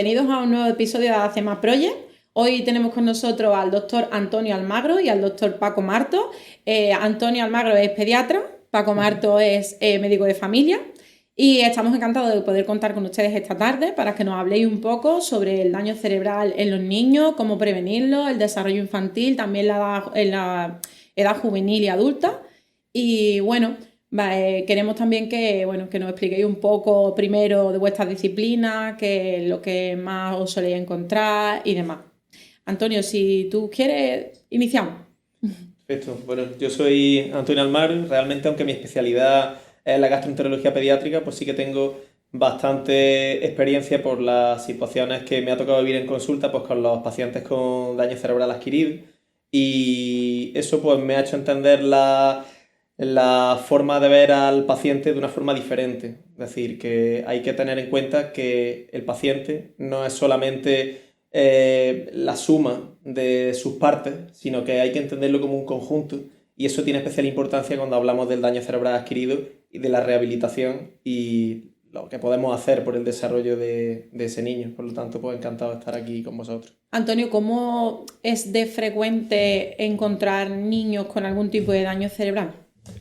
bienvenidos a un nuevo episodio de ACEMA Project. Hoy tenemos con nosotros al doctor Antonio Almagro y al doctor Paco Marto. Antonio Almagro es pediatra, Paco Marto es médico de familia y estamos encantados de poder contar con ustedes esta tarde para que nos habléis un poco sobre el daño cerebral en los niños, cómo prevenirlo, el desarrollo infantil, también en la edad juvenil y adulta. Y bueno, queremos también que nos expliquéis un poco primero de vuestras disciplinas, qué es lo que más os soléis encontrar y demás. Antonio, si tú quieres, iniciamos. Perfecto. Bueno, yo soy Antonio Almagro. Realmente, aunque mi especialidad es la gastroenterología pediátrica, pues sí que tengo bastante experiencia por las situaciones que me ha tocado vivir en consulta, pues con los pacientes con daño cerebral adquirido. Y eso pues me ha hecho entender la forma de ver al paciente de una forma diferente. Es decir, que hay que tener en cuenta que el paciente no es solamente la suma de sus partes, sino que hay que entenderlo como un conjunto, y eso tiene especial importancia cuando hablamos del daño cerebral adquirido y de la rehabilitación y lo que podemos hacer por el desarrollo de ese niño. Por lo tanto, pues encantado de estar aquí con vosotros. Antonio, ¿cómo es de frecuente encontrar niños con algún tipo de daño cerebral?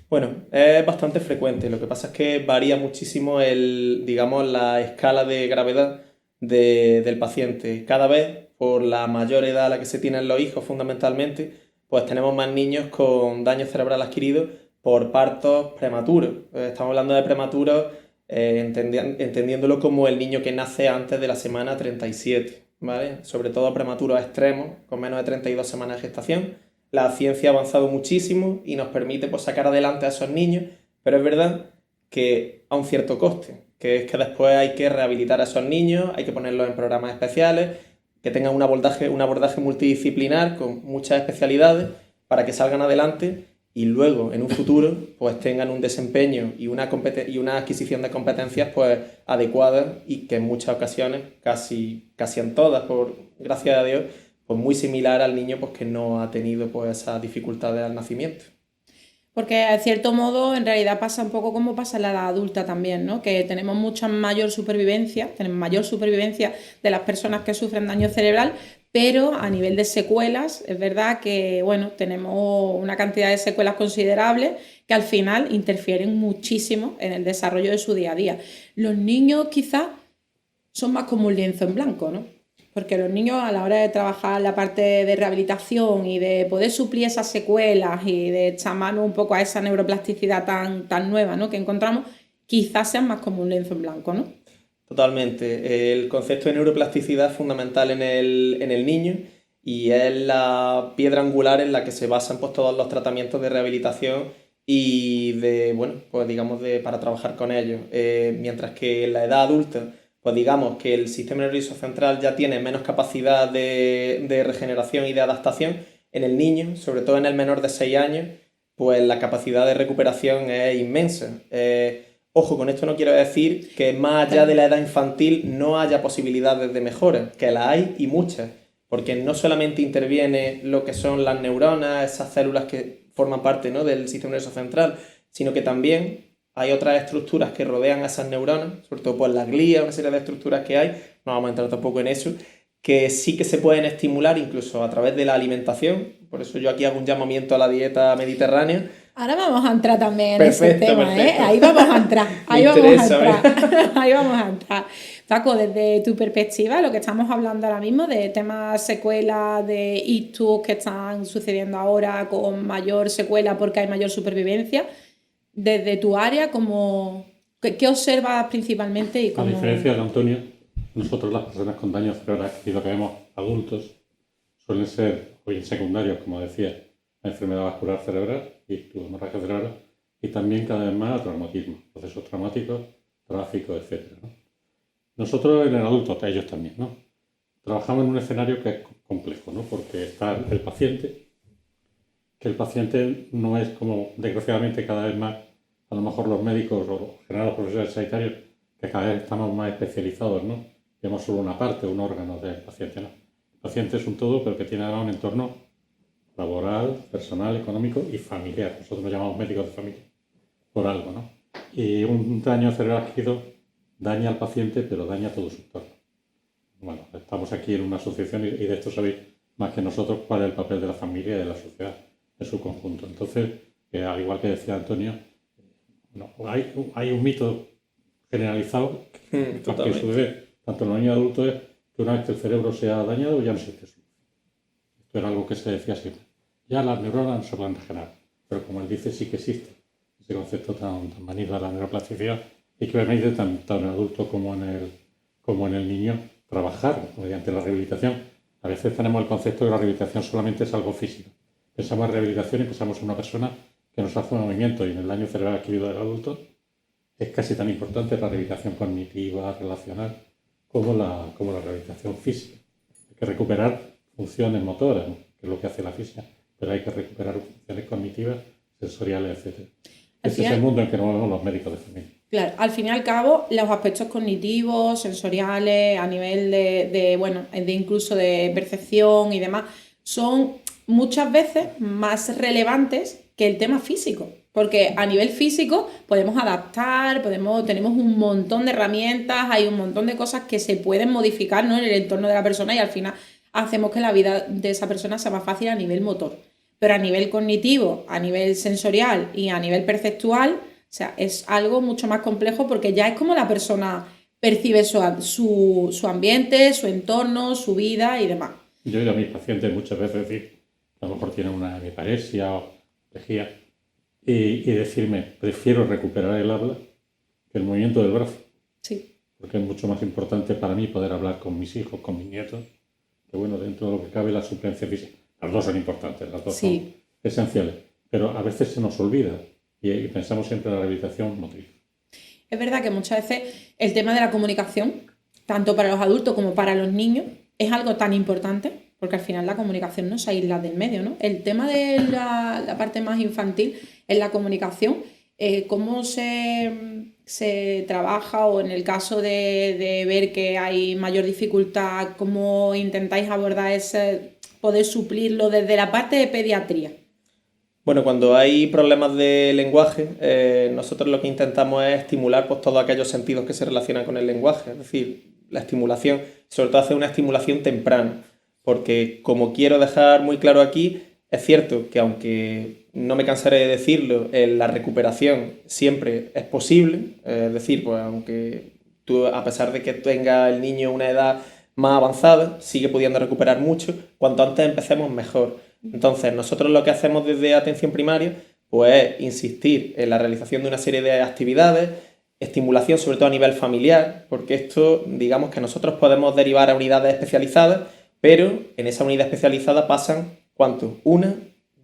Bueno, es bastante frecuente. Lo que pasa es que varía muchísimo digamos, la escala de gravedad del paciente. Cada vez, por la mayor edad a la que se tienen los hijos, fundamentalmente, pues tenemos más niños con daño cerebral adquirido por partos prematuros. Estamos hablando de prematuros, entendiéndolo como el niño que nace antes de la semana 37, ¿vale? Sobre todo prematuros extremos, con menos de 32 semanas de gestación. La ciencia ha avanzado muchísimo y nos permite pues, sacar adelante a esos niños, pero es verdad que a un cierto coste, que es que después hay que rehabilitar a esos niños, hay que ponerlos en programas especiales, que tengan un abordaje multidisciplinar con muchas especialidades para que salgan adelante y luego en un futuro pues tengan un desempeño y una adquisición de competencias pues adecuadas y que en muchas ocasiones, casi en todas, por gracias a Dios, pues muy similar al niño pues que no ha tenido pues esas dificultades al nacimiento. Porque de cierto modo en realidad pasa un poco como pasa en la edad adulta también, ¿no? Que tenemos tenemos mayor supervivencia de las personas que sufren daño cerebral, pero a nivel de secuelas es verdad que bueno, tenemos una cantidad de secuelas considerables que al final interfieren muchísimo en el desarrollo de su día a día. Los niños quizás son más como un lienzo en blanco, ¿no? Porque los niños a la hora de trabajar la parte de rehabilitación y de poder suplir esas secuelas y de echar mano un poco a esa neuroplasticidad tan nueva, ¿no? que encontramos, quizás sean más como un lienzo en blanco, ¿no? Totalmente. El concepto de neuroplasticidad es fundamental en el niño y es la piedra angular en la que se basan pues, todos los tratamientos de rehabilitación y para trabajar con ellos. Mientras que en la edad adulta, pues digamos que el sistema nervioso central ya tiene menos capacidad de regeneración y de adaptación. En el niño, sobre todo en el menor de 6 años, pues la capacidad de recuperación es inmensa. Ojo, con esto no quiero decir que más allá de la edad infantil no haya posibilidades de mejora, que las hay y muchas, porque no solamente interviene lo que son las neuronas, esas células que forman parte, ¿no?, del sistema nervioso central, sino que también hay otras estructuras que rodean a esas neuronas, sobre todo pues la glía, una serie de estructuras que hay, no vamos a entrar tampoco en eso, que sí que se pueden estimular incluso a través de la alimentación. Por eso yo aquí hago un llamamiento a la dieta mediterránea. Ahora vamos a entrar también en Perfecto, ese tema, perfecto. Ahí vamos a entrar, Me interesa. ahí vamos a entrar. Paco, desde tu perspectiva, lo que estamos hablando ahora mismo de temas secuelas, de ictus que están sucediendo ahora con mayor secuela porque hay mayor supervivencia, desde tu área, ¿qué observas principalmente? A diferencia de Antonio, nosotros las personas con daño cerebral adquirido que vemos adultos suelen ser o bien secundarios, como decía, la enfermedad vascular cerebral y tu hemorragia cerebral, y también cada vez más a traumatismo, procesos traumáticos, tráfico, etc., ¿no? Nosotros en el adulto, ellos también, ¿no? Trabajamos en un escenario que es complejo, ¿no? Porque está el paciente, que el paciente no es como, desgraciadamente, cada vez más, a lo mejor los médicos o en general los profesores sanitarios, que cada vez estamos más especializados, ¿no? Vemos solo una parte, un órgano del paciente, ¿no? El paciente es un todo, pero que tiene ahora un entorno laboral, personal, económico y familiar. Nosotros nos llamamos médicos de familia, por algo, ¿no? Y un daño cerebral adquirido daña al paciente, pero daña todo su entorno. bueno, estamos aquí en una asociación y de esto sabéis más que nosotros cuál es el papel de la familia y de la sociedad en su conjunto. Entonces, al igual que decía Antonio, no, hay un mito generalizado que sucede tanto en los niños adultos es que una vez que el cerebro se ha dañado ya no existe solución. Esto era algo que se decía siempre. Ya las neuronas no se pueden regenerar, pero como él dice, sí que existe ese concepto tan manido de la neuroplasticidad y que permite tanto en el adulto como en el niño trabajar mediante la rehabilitación. A veces tenemos el concepto de que la rehabilitación solamente es algo físico. Pensamos en rehabilitación y pensamos en una persona que nos hace un movimiento y en el daño cerebral adquirido del adulto es casi tan importante la rehabilitación cognitiva, relacional, como la rehabilitación física. Hay que recuperar funciones motoras, ¿no? Que es lo que hace la física, pero hay que recuperar funciones cognitivas, sensoriales, etc. Ese es el mundo en que nos movemos los médicos de familia. Claro, al fin y al cabo, los aspectos cognitivos, sensoriales, a nivel de incluso de percepción y demás, son muchas veces más relevantes que el tema físico. Porque a nivel físico podemos adaptar, tenemos un montón de herramientas, hay un montón de cosas que se pueden modificar, ¿no?, en el entorno de la persona y al final hacemos que la vida de esa persona sea más fácil a nivel motor. Pero a nivel cognitivo, a nivel sensorial y a nivel perceptual, o sea, es algo mucho más complejo porque ya es como la persona percibe su ambiente, su entorno, su vida y demás. Yo he oído a mis pacientes muchas veces decir que a lo mejor tienen una hemiparesia o lejía y decirme, prefiero recuperar el habla que el movimiento del brazo. Sí. Porque es mucho más importante para mí poder hablar con mis hijos, con mis nietos, que bueno, dentro de lo que cabe la suplencia física. Las dos son importantes, las dos son esenciales, pero a veces se nos olvida y pensamos siempre en la rehabilitación motriz. Es verdad que muchas veces el tema de la comunicación, tanto para los adultos como para los niños, es algo tan importante, porque al final la comunicación no se aísla del medio, ¿no? El tema de la parte más infantil es la comunicación, cómo se trabaja o en el caso de ver que hay mayor dificultad, cómo intentáis abordar ese, poder suplirlo desde la parte de pediatría. Bueno, cuando hay problemas de lenguaje, nosotros lo que intentamos es estimular pues, todos aquellos sentidos que se relacionan con el lenguaje, es decir, la estimulación, sobre todo hacer una estimulación temprana, porque como quiero dejar muy claro aquí, es cierto que aunque no me cansaré de decirlo, la recuperación siempre es posible, es decir, pues aunque tú, a pesar de que tenga el niño una edad más avanzada, sigue pudiendo recuperar mucho, cuanto antes empecemos mejor. Entonces, nosotros lo que hacemos desde atención primaria pues, es insistir en la realización de una serie de actividades, estimulación sobre todo a nivel familiar, porque esto, digamos que nosotros podemos derivar a unidades especializadas, pero en esa unidad especializada pasan, ¿cuánto? 1,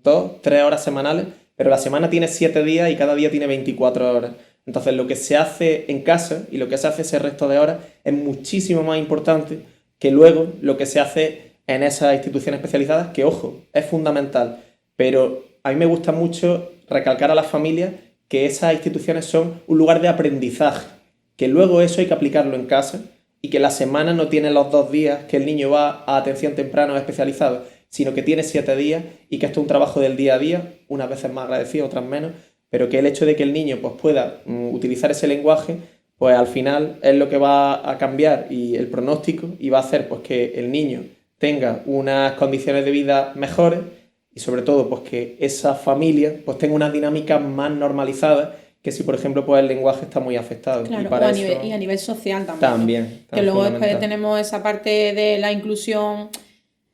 2, 3 horas semanales, pero la semana tiene 7 días y cada día tiene 24 horas. Entonces, lo que se hace en casa y lo que se hace ese resto de horas es muchísimo más importante que luego lo que se hace en esas instituciones especializadas, que ojo, es fundamental, pero a mí me gusta mucho recalcar a las familias que esas instituciones son un lugar de aprendizaje, que luego eso hay que aplicarlo en casa y que la semana no tiene los 2 días que el niño va a atención temprana o especializada, sino que tiene 7 días y que esto es un trabajo del día a día, unas veces más agradecido, otras menos, pero que el hecho de que el niño pues, pueda utilizar ese lenguaje, pues al final es lo que va a cambiar y el pronóstico y va a hacer pues, que el niño tenga unas condiciones de vida mejores y sobre todo pues que esa familia pues tenga una dinámica más normalizada que si por ejemplo pues el lenguaje está muy afectado. Claro, y para y a nivel social también. También. Que luego después tenemos esa parte de la inclusión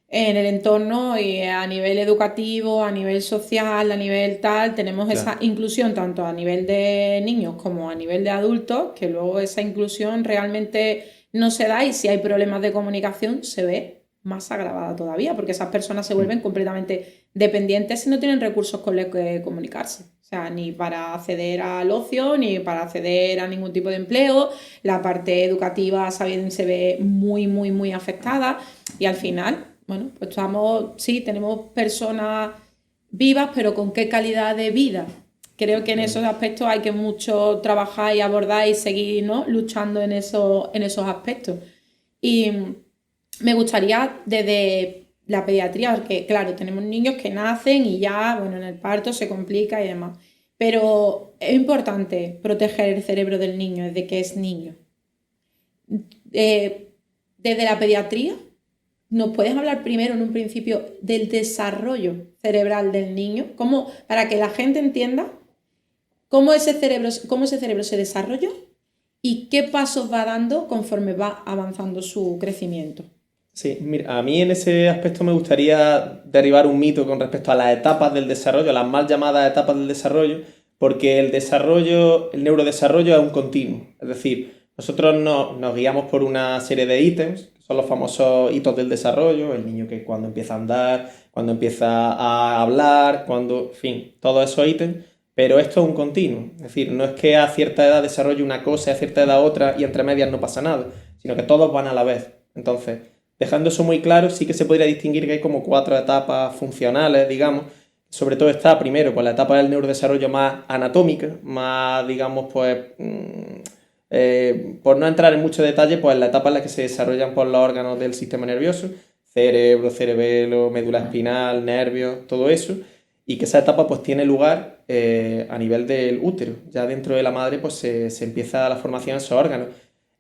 en el entorno y a nivel educativo, a nivel social, a nivel tal, tenemos esa inclusión tanto a nivel de niños como a nivel de adultos, que luego esa inclusión realmente no se da y si hay problemas de comunicación se ve más agravada todavía, porque esas personas se vuelven completamente dependientes si no tienen recursos con los que comunicarse. O sea, ni para acceder al ocio, ni para acceder a ningún tipo de empleo. La parte educativa se ve muy, muy, muy afectada. Y al final, bueno, pues tenemos personas vivas, pero ¿con qué calidad de vida? Creo que en esos aspectos hay que mucho trabajar y abordar y seguir, ¿no?, luchando en esos aspectos. Y me gustaría desde la pediatría, porque claro, tenemos niños que nacen y ya, bueno, en el parto se complica y demás, pero es importante proteger el cerebro del niño desde que es niño. desde la pediatría, ¿nos puedes hablar primero, en un principio, del desarrollo cerebral del niño? Para que la gente entienda cómo ese cerebro se desarrolla y qué pasos va dando conforme va avanzando su crecimiento. Sí, mira, a mí en ese aspecto me gustaría derribar un mito con respecto a las etapas del desarrollo, las mal llamadas etapas del desarrollo, porque el neurodesarrollo es un continuo. Es decir, nosotros nos guiamos por una serie de ítems, que son los famosos hitos del desarrollo, el niño que cuando empieza a andar, cuando empieza a hablar, en fin, todos esos ítems, pero esto es un continuo. Es decir, no es que a cierta edad desarrolle una cosa, a cierta edad otra y entre medias no pasa nada, sino que todos van a la vez. Entonces, dejando eso muy claro, sí que se podría distinguir que hay como 4 etapas funcionales, digamos. Sobre todo está primero pues la etapa del neurodesarrollo más anatómica, más, digamos, pues, por no entrar en mucho detalle, pues la etapa en la que se desarrollan pues, los órganos del sistema nervioso, cerebro, cerebelo, médula espinal, nervios, todo eso, y que esa etapa pues tiene lugar a nivel del útero. Ya dentro de la madre pues se empieza la formación de esos órganos.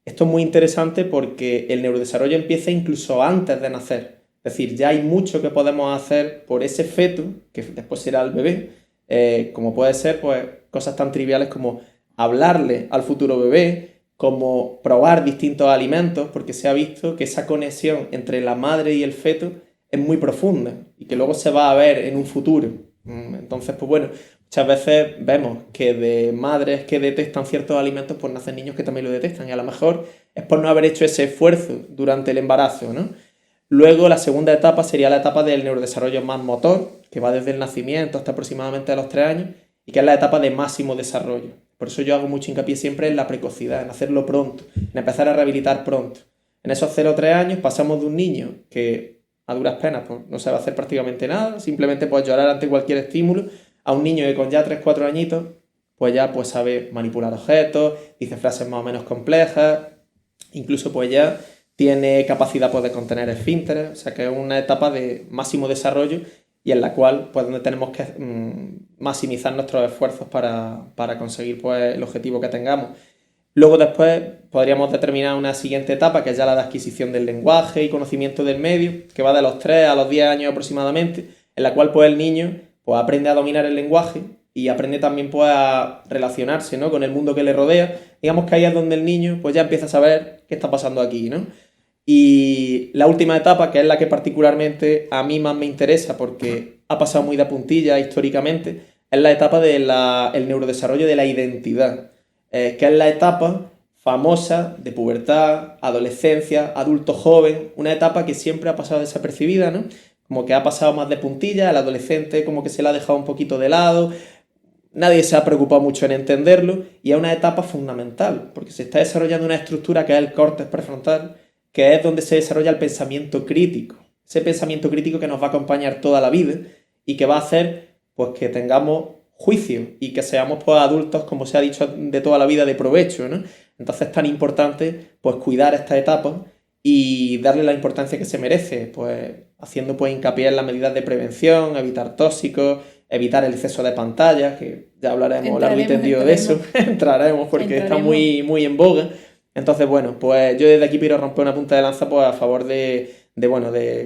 Esto es muy interesante porque el neurodesarrollo empieza incluso antes de nacer. Es decir, ya hay mucho que podemos hacer por ese feto, que después será el bebé, como puede ser pues, cosas tan triviales como hablarle al futuro bebé, como probar distintos alimentos, porque se ha visto que esa conexión entre la madre y el feto es muy profunda y que luego se va a ver en un futuro. Entonces, pues bueno, muchas veces vemos que de madres que detestan ciertos alimentos, pues nacen niños que también lo detestan y a lo mejor es por no haber hecho ese esfuerzo durante el embarazo, ¿no? Luego la segunda etapa sería la etapa del neurodesarrollo más motor, que va desde el nacimiento hasta aproximadamente a los 3 años y que es la etapa de máximo desarrollo. Por eso yo hago mucho hincapié siempre en la precocidad, en hacerlo pronto, en empezar a rehabilitar pronto. En esos 0 o 3 años pasamos de un niño que a duras penas pues, no sabe hacer prácticamente nada, simplemente puede llorar ante cualquier estímulo, a un niño que con ya 3-4 añitos pues ya pues, sabe manipular objetos, dice frases más o menos complejas, incluso pues ya tiene capacidad pues, de contener esfínteres, o sea que es una etapa de máximo desarrollo y en la cual pues donde tenemos que maximizar nuestros esfuerzos para conseguir pues, el objetivo que tengamos. Luego después podríamos determinar una siguiente etapa que es ya la de adquisición del lenguaje y conocimiento del medio, que va de los 3 a los 10 años aproximadamente, en la cual pues, el niño pues, aprende a dominar el lenguaje y aprende también pues, a relacionarse, ¿no? con el mundo que le rodea. Digamos que ahí es donde el niño pues, ya empieza a saber qué está pasando aquí, ¿no? Y la última etapa, que es la que particularmente a mí más me interesa porque ha pasado muy de puntilla históricamente, es la etapa del neurodesarrollo de la identidad, que es la etapa famosa de pubertad, adolescencia, adulto joven, una etapa que siempre ha pasado desapercibida, ¿no? Como que ha pasado más de puntilla, el adolescente como que se la ha dejado un poquito de lado, nadie se ha preocupado mucho en entenderlo y es una etapa fundamental porque se está desarrollando una estructura que es el córtex prefrontal, que es donde se desarrolla el pensamiento crítico. Ese pensamiento crítico que nos va a acompañar toda la vida y que va a hacer pues, que tengamos juicio y que seamos pues, adultos, como se ha dicho de toda la vida, de provecho, ¿no? Entonces es tan importante pues, cuidar esta etapa y darle la importancia que se merece, pues haciendo pues, hincapié en las medidas de prevención, evitar tóxicos, evitar el exceso de pantallas, que ya hablaremos largo y tendido de eso, entraremos porque está muy, muy en boga. Entonces, bueno, pues yo desde aquí quiero romper una punta de lanza pues, a favor de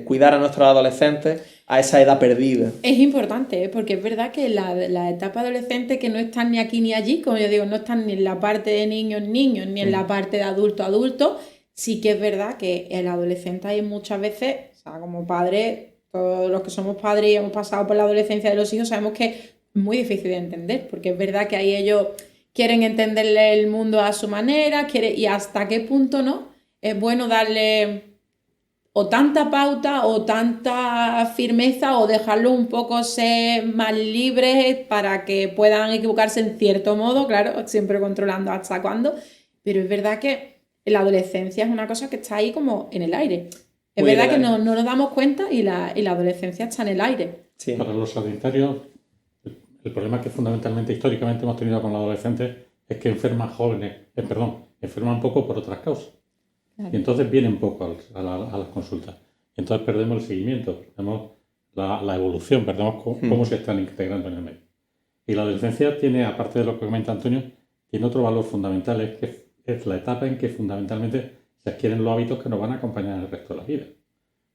cuidar a nuestros adolescentes a esa edad perdida. Es importante, porque es verdad que la etapa adolescente que no están ni aquí ni allí, como yo digo, no están ni en la parte de niños, ni en la parte de adulto, sí que es verdad que el adolescente hay muchas veces, o sea, como padres, todos los que somos padres y hemos pasado por la adolescencia de los hijos, sabemos que es muy difícil de entender, porque es verdad que ahí ellos quieren entenderle el mundo a su manera, y hasta qué punto no es bueno darle o tanta pauta o tanta firmeza o dejarlo un poco ser más libres para que puedan equivocarse en cierto modo, claro, siempre controlando hasta cuándo, pero es verdad que la adolescencia es una cosa que está ahí como en el aire. Es muy verdad que no nos damos cuenta y la adolescencia está en el aire. Sí. Para los sanitarios, el problema que fundamentalmente, históricamente hemos tenido con los adolescentes es que enferman un poco por otras causas. Claro. Y entonces vienen poco a las consultas. Y entonces perdemos el seguimiento, perdemos la evolución, perdemos cómo se están integrando en el medio. Y la adolescencia tiene, aparte de lo que comenta Antonio, tiene otro valor fundamental, que es la etapa en que fundamentalmente se adquieren los hábitos que nos van a acompañar el resto de la vida.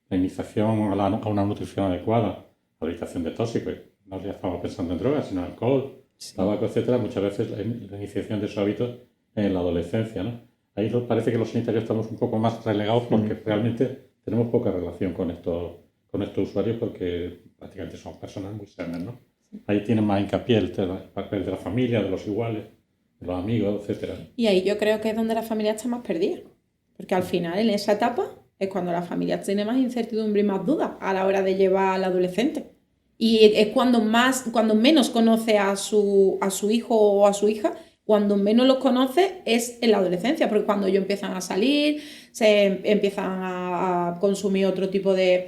La iniciación a una nutrición adecuada, la evitación de tóxicos, no ya estamos pensando en drogas, sino en alcohol, tabaco, etcétera, muchas veces la iniciación de esos hábitos en la adolescencia, ¿no? Ahí parece que los sanitarios estamos un poco más relegados porque realmente tenemos poca relación con estos usuarios porque prácticamente son personas muy sanas, ¿no? Ahí tienen más hincapié el papel de la familia, de los iguales, de los amigos, etcétera. Y ahí yo creo que es donde la familia está más perdida. Porque al final, en esa etapa, es cuando la familia tiene más incertidumbre y más dudas a la hora de llevar al adolescente. Y es cuando menos conoce a su hijo o a su hija, cuando menos los conoce es en la adolescencia, porque cuando ellos empiezan a salir, se empiezan a consumir otro tipo de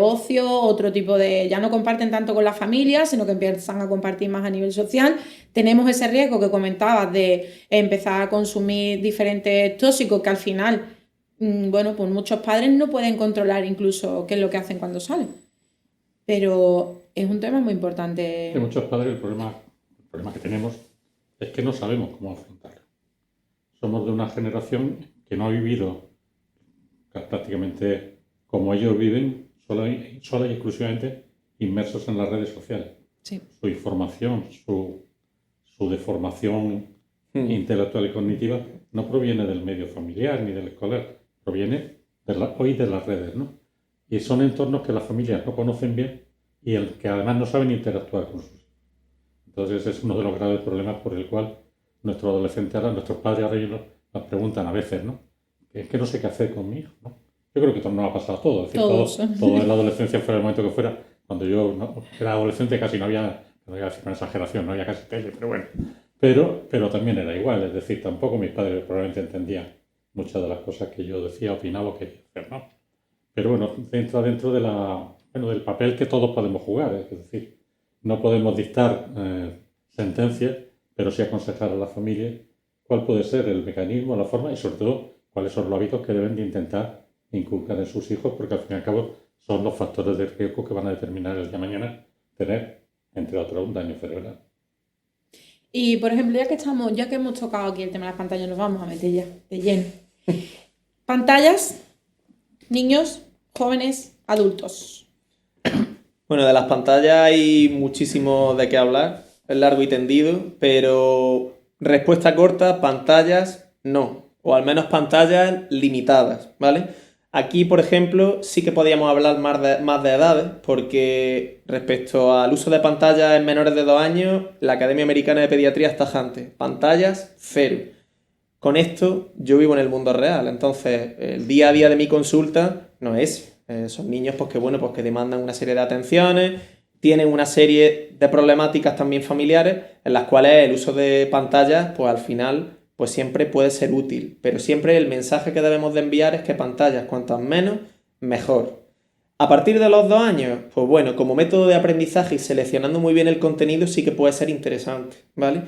ocio, otro tipo de... Ya no comparten tanto con la familia, sino que empiezan a compartir más a nivel social. Tenemos ese riesgo que comentabas de empezar a consumir diferentes tóxicos que al final, pues muchos padres no pueden controlar incluso qué es lo que hacen cuando salen. Pero es un tema muy importante. Que muchos padres, el problema que tenemos es que no sabemos cómo afrontarlo. Somos de una generación que no ha vivido prácticamente como ellos viven, sola y exclusivamente inmersos en las redes sociales. Sí. Su información, su deformación intelectual y cognitiva no proviene del medio familiar ni del escolar, proviene hoy de las redes, ¿no? Y son entornos que las familias no conocen bien y que además no saben interactuar con sus hijos. Entonces es uno de los graves problemas por el cual nuestros padres ahora nos preguntan a veces, ¿no? Es que no sé qué hacer con mi hijo, ¿no? Yo creo que esto nos ha pasado a todos. Es decir, todo en la adolescencia, fuera el momento que fuera. Cuando yo era adolescente casi no había, no voy a decir una exageración, no había casi tele, pero bueno. Pero también era igual, es decir, tampoco mis padres probablemente entendían muchas de las cosas que yo decía, opinaba o quería hacer, ¿no? Pero bueno, entra dentro del papel que todos podemos jugar, es decir, no podemos dictar sentencias, pero sí aconsejar a la familia cuál puede ser el mecanismo, la forma y sobre todo cuáles son los hábitos que deben de intentar inculcar en sus hijos, porque al fin y al cabo son los factores de riesgo que van a determinar el día de mañana tener, entre otros, un daño cerebral. Y por ejemplo, ya que hemos tocado aquí el tema de las pantallas, nos vamos a meter ya de lleno. Pantallas, niños, jóvenes, adultos. Bueno, de las pantallas hay muchísimo de qué hablar, es largo y tendido, pero respuesta corta, pantallas no, o al menos pantallas limitadas, ¿vale? Aquí, por ejemplo, sí que podíamos hablar más de edades, porque respecto al uso de pantallas en menores de 2 años, la Academia Americana de Pediatría es tajante. Pantallas, 0. Con esto, yo vivo en el mundo real, entonces el día a día de mi consulta no es son niños pues que demandan una serie de atenciones, tienen una serie de problemáticas también familiares en las cuales el uso de pantallas, pues al final, pues siempre puede ser útil. Pero siempre el mensaje que debemos de enviar es que pantallas, cuantas menos, mejor. A partir de los 2 años, pues bueno, como método de aprendizaje y seleccionando muy bien el contenido sí que puede ser interesante, ¿vale?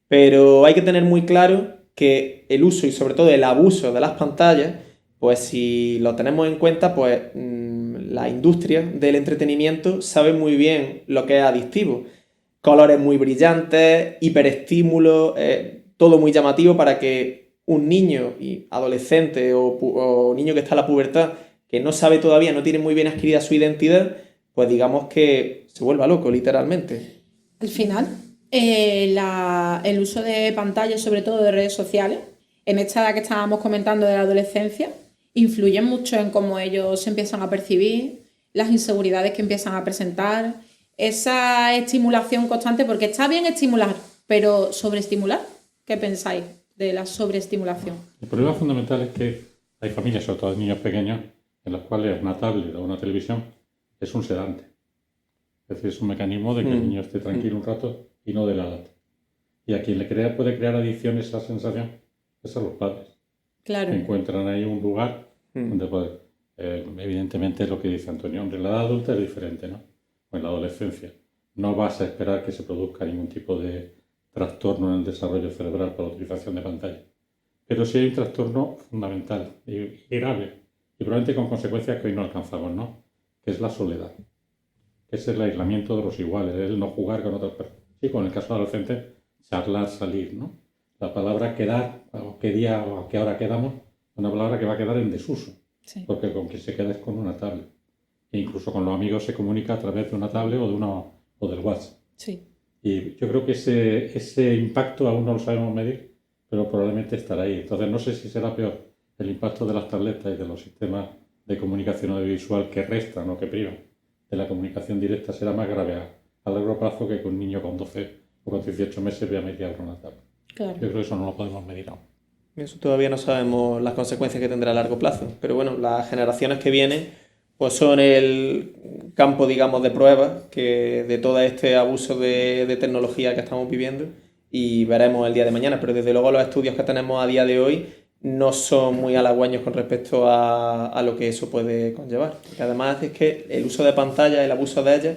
Pero hay que tener muy claro que el uso y sobre todo el abuso de las pantallas, pues si lo tenemos en cuenta, pues la industria del entretenimiento sabe muy bien lo que es adictivo. Colores muy brillantes, hiperestímulos, todo muy llamativo para que un niño y adolescente o niño que está en la pubertad, que no sabe todavía, no tiene muy bien adquirida su identidad, pues digamos que se vuelva loco, literalmente. Al final, el uso de pantallas, sobre todo de redes sociales, en esta edad que estábamos comentando de la adolescencia, influyen mucho en cómo ellos se empiezan a percibir, las inseguridades que empiezan a presentar, esa estimulación constante, porque está bien estimular, pero sobreestimular, ¿qué pensáis de la sobreestimulación? El problema fundamental es que hay familias, sobre todo de niños pequeños, en las cuales una tablet o una televisión es un sedante. Es decir, es un mecanismo de que el niño esté tranquilo un rato y no delate. Y a quien puede crear adicción esa sensación es a los padres. Claro. Encuentran ahí un lugar donde poder. Evidentemente es lo que dice Antonio, hombre, en la edad adulta es diferente, ¿no? O en la adolescencia. No vas a esperar que se produzca ningún tipo de trastorno en el desarrollo cerebral por la utilización de pantalla. Pero sí hay un trastorno fundamental y grave, y probablemente con consecuencias que hoy no alcanzamos, ¿no? Que es la soledad, que es el aislamiento de los iguales, el no jugar con otras personas. Sí, con el caso adolescente, charlar, salir, ¿no? La palabra quedar, o qué día o a qué hora quedamos, una palabra que va a quedar en desuso, Sí. porque con quien se queda es con una tablet. E incluso con los amigos se comunica a través de una tablet o del WhatsApp. Sí. Y yo creo que ese impacto aún no lo sabemos medir, pero probablemente estará ahí. Entonces no sé si será peor el impacto de las tabletas y de los sistemas de comunicación audiovisual que restan o que privan de la comunicación directa, será más grave a largo plazo que un niño con 12 o con 18 meses vea media hora una tablet. Claro. Yo creo que eso no lo podemos medir aún. Eso todavía no sabemos las consecuencias que tendrá a largo plazo, pero bueno, las generaciones que vienen pues son el campo, digamos, de pruebas que de todo este abuso de tecnología que estamos viviendo y veremos el día de mañana, pero desde luego los estudios que tenemos a día de hoy no son muy halagüeños con respecto a lo que eso puede conllevar, porque además es que el uso de pantallas, el abuso de ellas,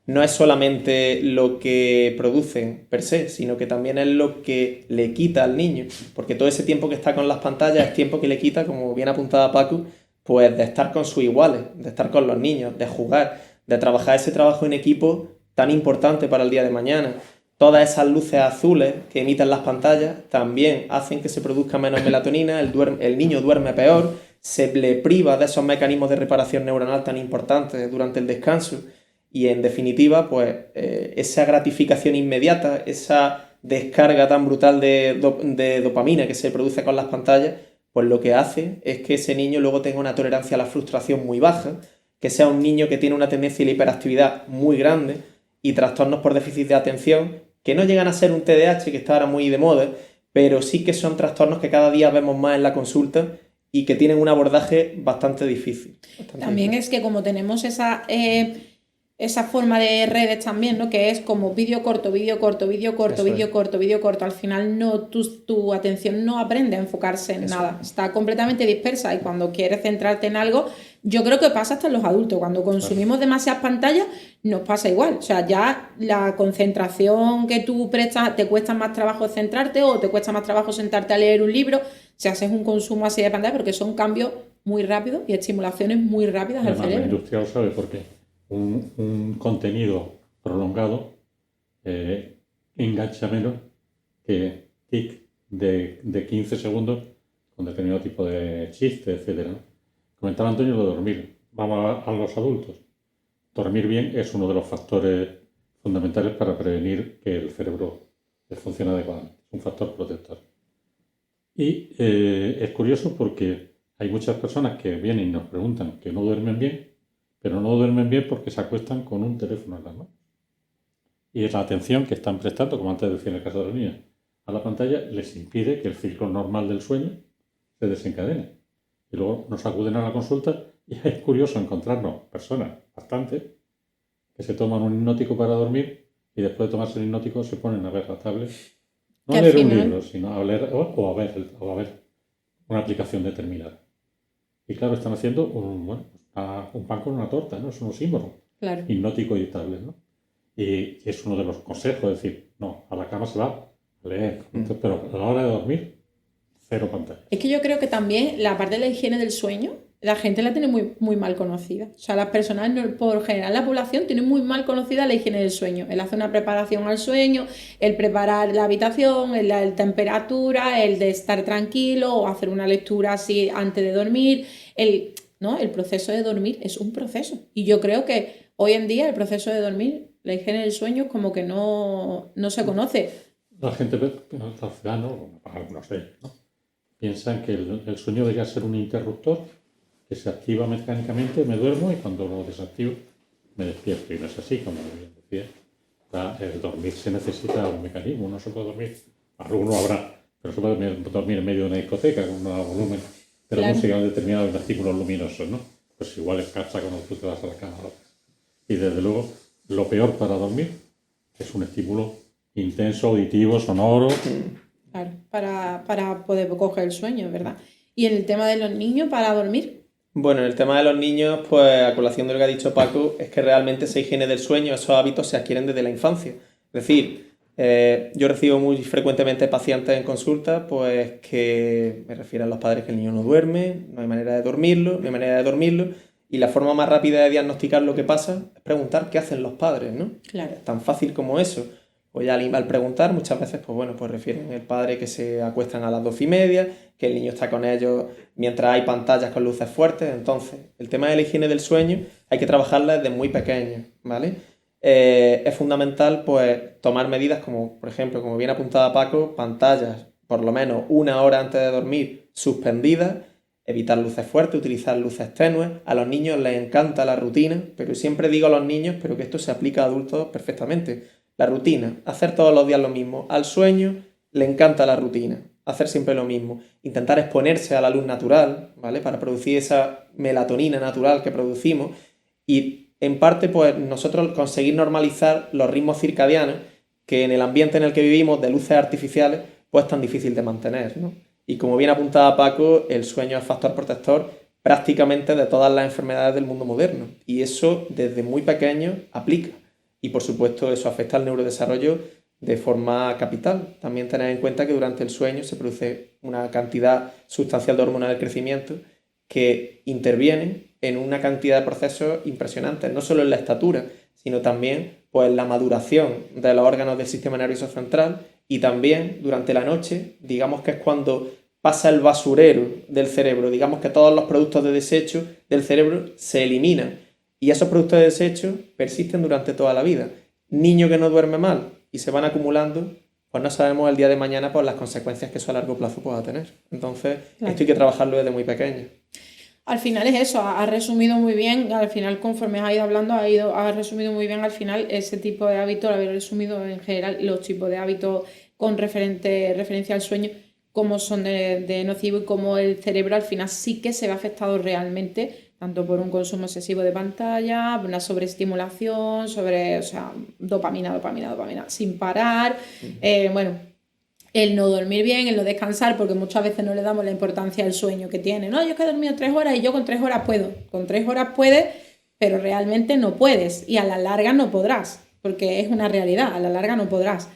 no es solamente lo que producen per se, sino que también es lo que le quita al niño, porque todo ese tiempo que está con las pantallas es tiempo que le quita, como bien apuntaba Paco, pues de estar con sus iguales, de estar con los niños, de jugar, de trabajar ese trabajo en equipo tan importante para el día de mañana. Todas esas luces azules que emiten las pantallas también hacen que se produzca menos melatonina, el niño duerme peor, se le priva de esos mecanismos de reparación neuronal tan importantes durante el descanso. Y en definitiva, pues esa gratificación inmediata, esa descarga tan brutal de dopamina que se produce con las pantallas, pues lo que hace es que ese niño luego tenga una tolerancia a la frustración muy baja, que sea un niño que tiene una tendencia a la hiperactividad muy grande y trastornos por déficit de atención, que no llegan a ser un TDAH, que está ahora muy de moda, pero sí que son trastornos que cada día vemos más en la consulta y que tienen un abordaje bastante difícil. También es que como tenemos esa forma de redes también, ¿no? Que es como vídeo corto, vídeo corto, vídeo corto, Eso vídeo es. corto, vídeo corto. Al final tu atención no aprende a enfocarse en Eso nada. Está completamente dispersa y cuando quieres centrarte en algo, yo creo que pasa hasta en los adultos. Cuando consumimos demasiadas pantallas, nos pasa igual. O sea, ya la concentración que tú prestas, te cuesta más trabajo centrarte o te cuesta más trabajo sentarte a leer un libro si haces un consumo así de pantalla, porque son cambios muy rápidos y estimulaciones muy rápidas al Además, la cerebro. industria lo sabe porque un contenido prolongado engancha menos que tic de 15 segundos con determinado tipo de chiste, etc. ¿no? Comentaba Antonio lo de dormir. Vamos a los adultos. Dormir bien es uno de los factores fundamentales para prevenir que el cerebro funcione adecuadamente. Es un factor protector. Y es curioso porque hay muchas personas que vienen y nos preguntan que no duermen bien, pero no duermen bien porque se acuestan con un teléfono en la mano. Y la atención que están prestando, como antes decía en el caso de los niños, a la pantalla les impide que el ciclo normal del sueño se desencadene. Y luego nos acuden a la consulta y es curioso encontrarnos personas bastantes que se toman un hipnótico para dormir y después de tomarse el hipnótico se ponen a ver la tablet. No Que a al leer un final- libro, sino a leer o a ver una aplicación determinada. Y claro, están haciendo un pan con una torta, ¿no? Es un oxímoron, Claro. hipnótico y tablet, ¿no? Y es uno de los consejos, es decir, no, a la cama se va a leer, pero a la hora de dormir, cero pantalla. Es que yo creo que también la parte de la higiene del sueño, la gente la tiene muy, muy mal conocida. O sea, las personas, por general, la población tiene muy mal conocida la higiene del sueño. El hacer una preparación al sueño, el preparar la habitación, la temperatura, el de estar tranquilo o hacer una lectura así antes de dormir. ¿No? El proceso de dormir es un proceso. Y yo creo que hoy en día el proceso de dormir, la higiene del sueño, como que no se conoce. La gente, al final, ¿no? Algunos de ellos, ¿no? Piensan que el sueño debería ser un interruptor que se activa mecánicamente, me duermo y cuando lo desactivo me despierto. Y no es así, como bien decía. El dormir se necesita un mecanismo, no se puede dormir. Alguno habrá, pero se puede dormir en medio de una discoteca con un volumen de la Claro. música en determinados estímulos luminosos, ¿no? Pues igual es casa cuando tú te vas a la cama. ¿No? Y desde luego, lo peor para dormir es un estímulo intenso, auditivo, sonoro. Claro, para poder coger el sueño, ¿verdad? Y en el tema de los niños, para dormir, Bueno, en el tema de los niños, pues a colación de lo que ha dicho Paco, es que realmente esa higiene del sueño, esos hábitos se adquieren desde la infancia. Es decir, yo recibo muy frecuentemente pacientes en consulta, pues que me refieren a los padres que el niño no duerme, no hay manera de dormirlo, no hay manera de dormirlo, y la forma más rápida de diagnosticar lo que pasa es preguntar qué hacen los padres, ¿no? claro. Tan fácil como eso. Pues ya al preguntar, muchas veces, pues bueno, pues refieren el padre que se acuestan a las 12:30, que el niño está con ellos mientras hay pantallas con luces fuertes. Entonces, el tema de la higiene del sueño hay que trabajarla desde muy pequeño, ¿vale? Es fundamental, pues, tomar medidas como, por ejemplo, como bien apuntaba Paco, pantallas por lo menos 1 hora antes de dormir suspendidas, evitar luces fuertes, utilizar luces tenues. A los niños les encanta la rutina, pero siempre digo a los niños, pero que esto se aplica a adultos perfectamente. La rutina, hacer todos los días lo mismo. Al sueño le encanta la rutina, hacer siempre lo mismo. Intentar exponerse a la luz natural, ¿vale? Para producir esa melatonina natural que producimos y en parte pues nosotros conseguir normalizar los ritmos circadianos que en el ambiente en el que vivimos de luces artificiales pues es tan difícil de mantener, ¿no? Y como bien apuntaba Paco, el sueño es factor protector prácticamente de todas las enfermedades del mundo moderno y eso desde muy pequeño aplica. Y por supuesto eso afecta al neurodesarrollo de forma capital. También tener en cuenta que durante el sueño se produce una cantidad sustancial de hormonas del crecimiento que intervienen en una cantidad de procesos impresionantes, no solo en la estatura, sino también pues, en la maduración de los órganos del sistema nervioso central y también durante la noche, digamos que es cuando pasa el basurero del cerebro, digamos que todos los productos de desecho del cerebro se eliminan y esos productos de desecho persisten durante toda la vida. Niño que no duerme mal y se van acumulando, pues no sabemos el día de mañana por las consecuencias que eso a largo plazo pueda tener. Entonces, Claro. esto hay que trabajarlo desde muy pequeño. Al final es eso, ha resumido muy bien, al final conforme has ido hablando, ha resumido muy bien al final ese tipo de hábitos, haber resumido en general los tipos de hábitos con referencia al sueño, cómo son de nocivo y cómo el cerebro al final sí que se ve afectado realmente, tanto por un consumo excesivo de pantalla, una sobreestimulación, o sea, dopamina, sin parar, bueno. El no dormir bien, el no descansar, porque muchas veces no le damos la importancia al sueño que tiene. No, yo es que he dormido 3 horas y yo con 3 horas puedo. Con 3 horas puedes, pero realmente no puedes. Y a la larga no podrás, porque es una realidad, a la larga no podrás.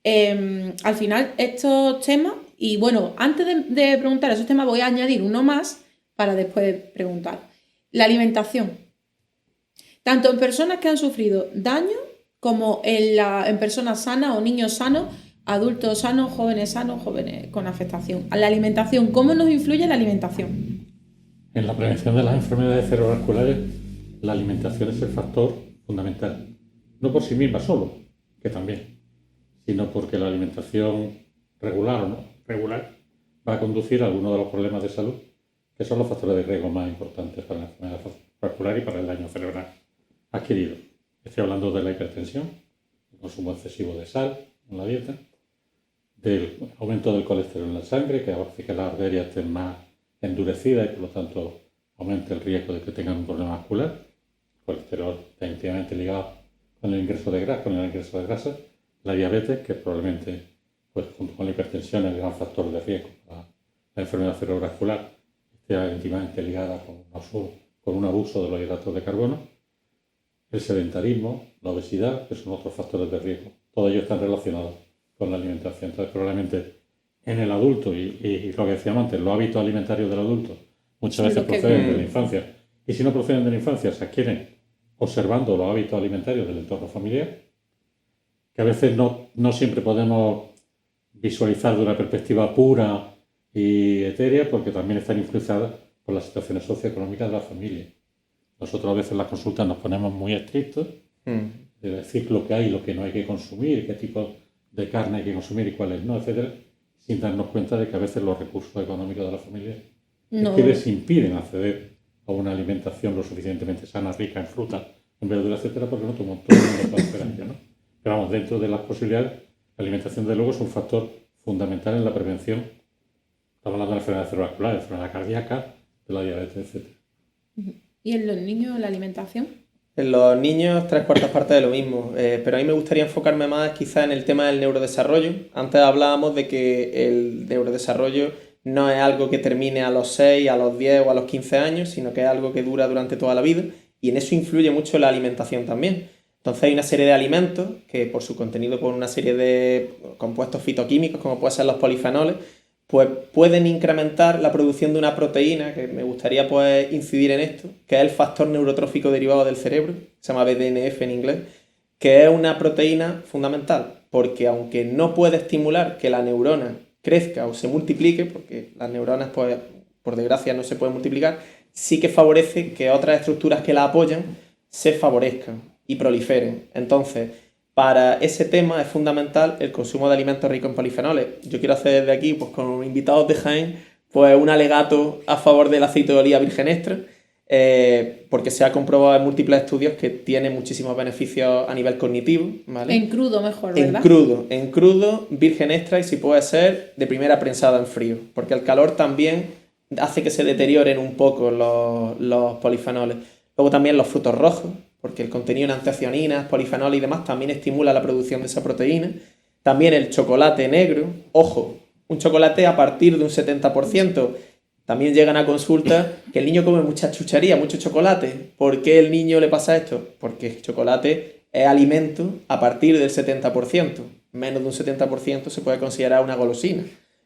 Al final, estos temas, y bueno, antes de preguntar esos temas, voy a añadir uno más para después preguntar. La alimentación. Tanto en personas que han sufrido daño como en personas sanas o niños sanos, adultos sanos, jóvenes con afectación. A la alimentación, ¿cómo nos influye la alimentación? En la prevención de las enfermedades cerebrovasculares, la alimentación es el factor fundamental. No por sí misma solo, que también, sino porque la alimentación regular o no regular va a conducir a algunos de los problemas de salud, que son los factores de riesgo más importantes para la enfermedad vascular y para el daño cerebral adquirido. Estoy hablando de la hipertensión, el consumo excesivo de sal en la dieta, del aumento del colesterol en la sangre, que hace que las arterias estén más endurecidas y por lo tanto aumente el riesgo de que tengan un problema vascular. El colesterol está íntimamente ligado con el ingreso de grasa, la diabetes, que probablemente pues, junto con la hipertensión es el gran factor de riesgo para la enfermedad cerebrovascular, está íntimamente ligada con un abuso de los hidratos de carbono, el sedentarismo, la obesidad, que son otros factores de riesgo. Todos ellos están relacionados con la alimentación. Entonces, probablemente en el adulto, y lo que decíamos antes, los hábitos alimentarios del adulto muchas veces proceden de la infancia. Y si no proceden de la infancia, se adquieren observando los hábitos alimentarios del entorno familiar, que a veces no siempre podemos visualizar de una perspectiva pura y etérea, porque también están influenciadas por las situaciones socioeconómicas de la familia. Nosotros a veces en las consultas nos ponemos muy estrictos, de decir lo que hay y lo que no hay que consumir, qué tipo de carne hay que consumir y cuáles no, etcétera, sin darnos cuenta de que a veces los recursos económicos de la familia es que les impiden acceder a una alimentación lo suficientemente sana, rica en fruta, en verduras, etcétera, porque no todo el mundo puede hacer ello, ¿no? Pero vamos, dentro de las posibilidades, la alimentación de luego es un factor fundamental en la prevención. Estamos hablando de la enfermedad cerebrovascular, de la enfermedad cardíaca, de la diabetes, etcétera. ¿Y en los niños la alimentación? En los niños, 3/4 partes de lo mismo, pero a mí me gustaría enfocarme más quizá en el tema del neurodesarrollo. Antes hablábamos de que el neurodesarrollo no es algo que termine a los 6, a los 10 o a los 15 años, sino que es algo que dura durante toda la vida y en eso influye mucho la alimentación también. Entonces hay una serie de alimentos que por su contenido por una serie de compuestos fitoquímicos, como pueden ser los polifenoles, pues pueden incrementar la producción de una proteína, que me gustaría pues incidir en esto, que es el factor neurotrófico derivado del cerebro, se llama BDNF en inglés, que es una proteína fundamental porque aunque no puede estimular que la neurona crezca o se multiplique, porque las neuronas, pues, por desgracia, no se pueden multiplicar, sí que favorece que otras estructuras que la apoyan se favorezcan y proliferen. Entonces, para ese tema es fundamental el consumo de alimentos ricos en polifenoles. Yo quiero hacer desde aquí, pues con invitados de Jaén, pues un alegato a favor del aceite de oliva virgen extra, porque se ha comprobado en múltiples estudios que tiene muchísimos beneficios a nivel cognitivo, ¿vale? En crudo mejor, ¿verdad? En crudo, virgen extra y si puede ser de primera prensada en frío, porque el calor también hace que se deterioren un poco los polifenoles. Luego también los frutos rojos, porque el contenido en antocianinas, polifenoles y demás también estimula la producción de esa proteína. También el chocolate negro, ojo, un chocolate a partir de un 70%. También llegan a consulta que el niño come mucha chuchería, mucho chocolate. ¿Por qué el niño le pasa esto? Porque el chocolate es alimento a partir del 70%. Menos de un 70% se puede considerar una golosina.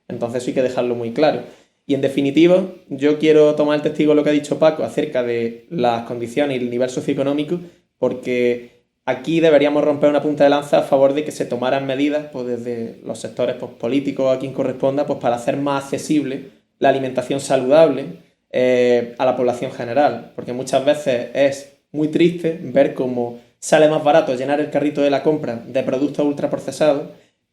Entonces eso hay que dejarlo muy claro. Y en definitiva, yo quiero tomar el testigo de lo que ha dicho Paco acerca de las condiciones y el nivel socioeconómico, porque aquí deberíamos romper una punta de lanza a favor de que se tomaran medidas pues, desde los sectores pues, políticos a quien corresponda pues, para hacer más accesible la alimentación saludable a la población general, porque muchas veces es muy triste ver cómo sale más barato llenar el carrito de la compra de productos ultraprocesados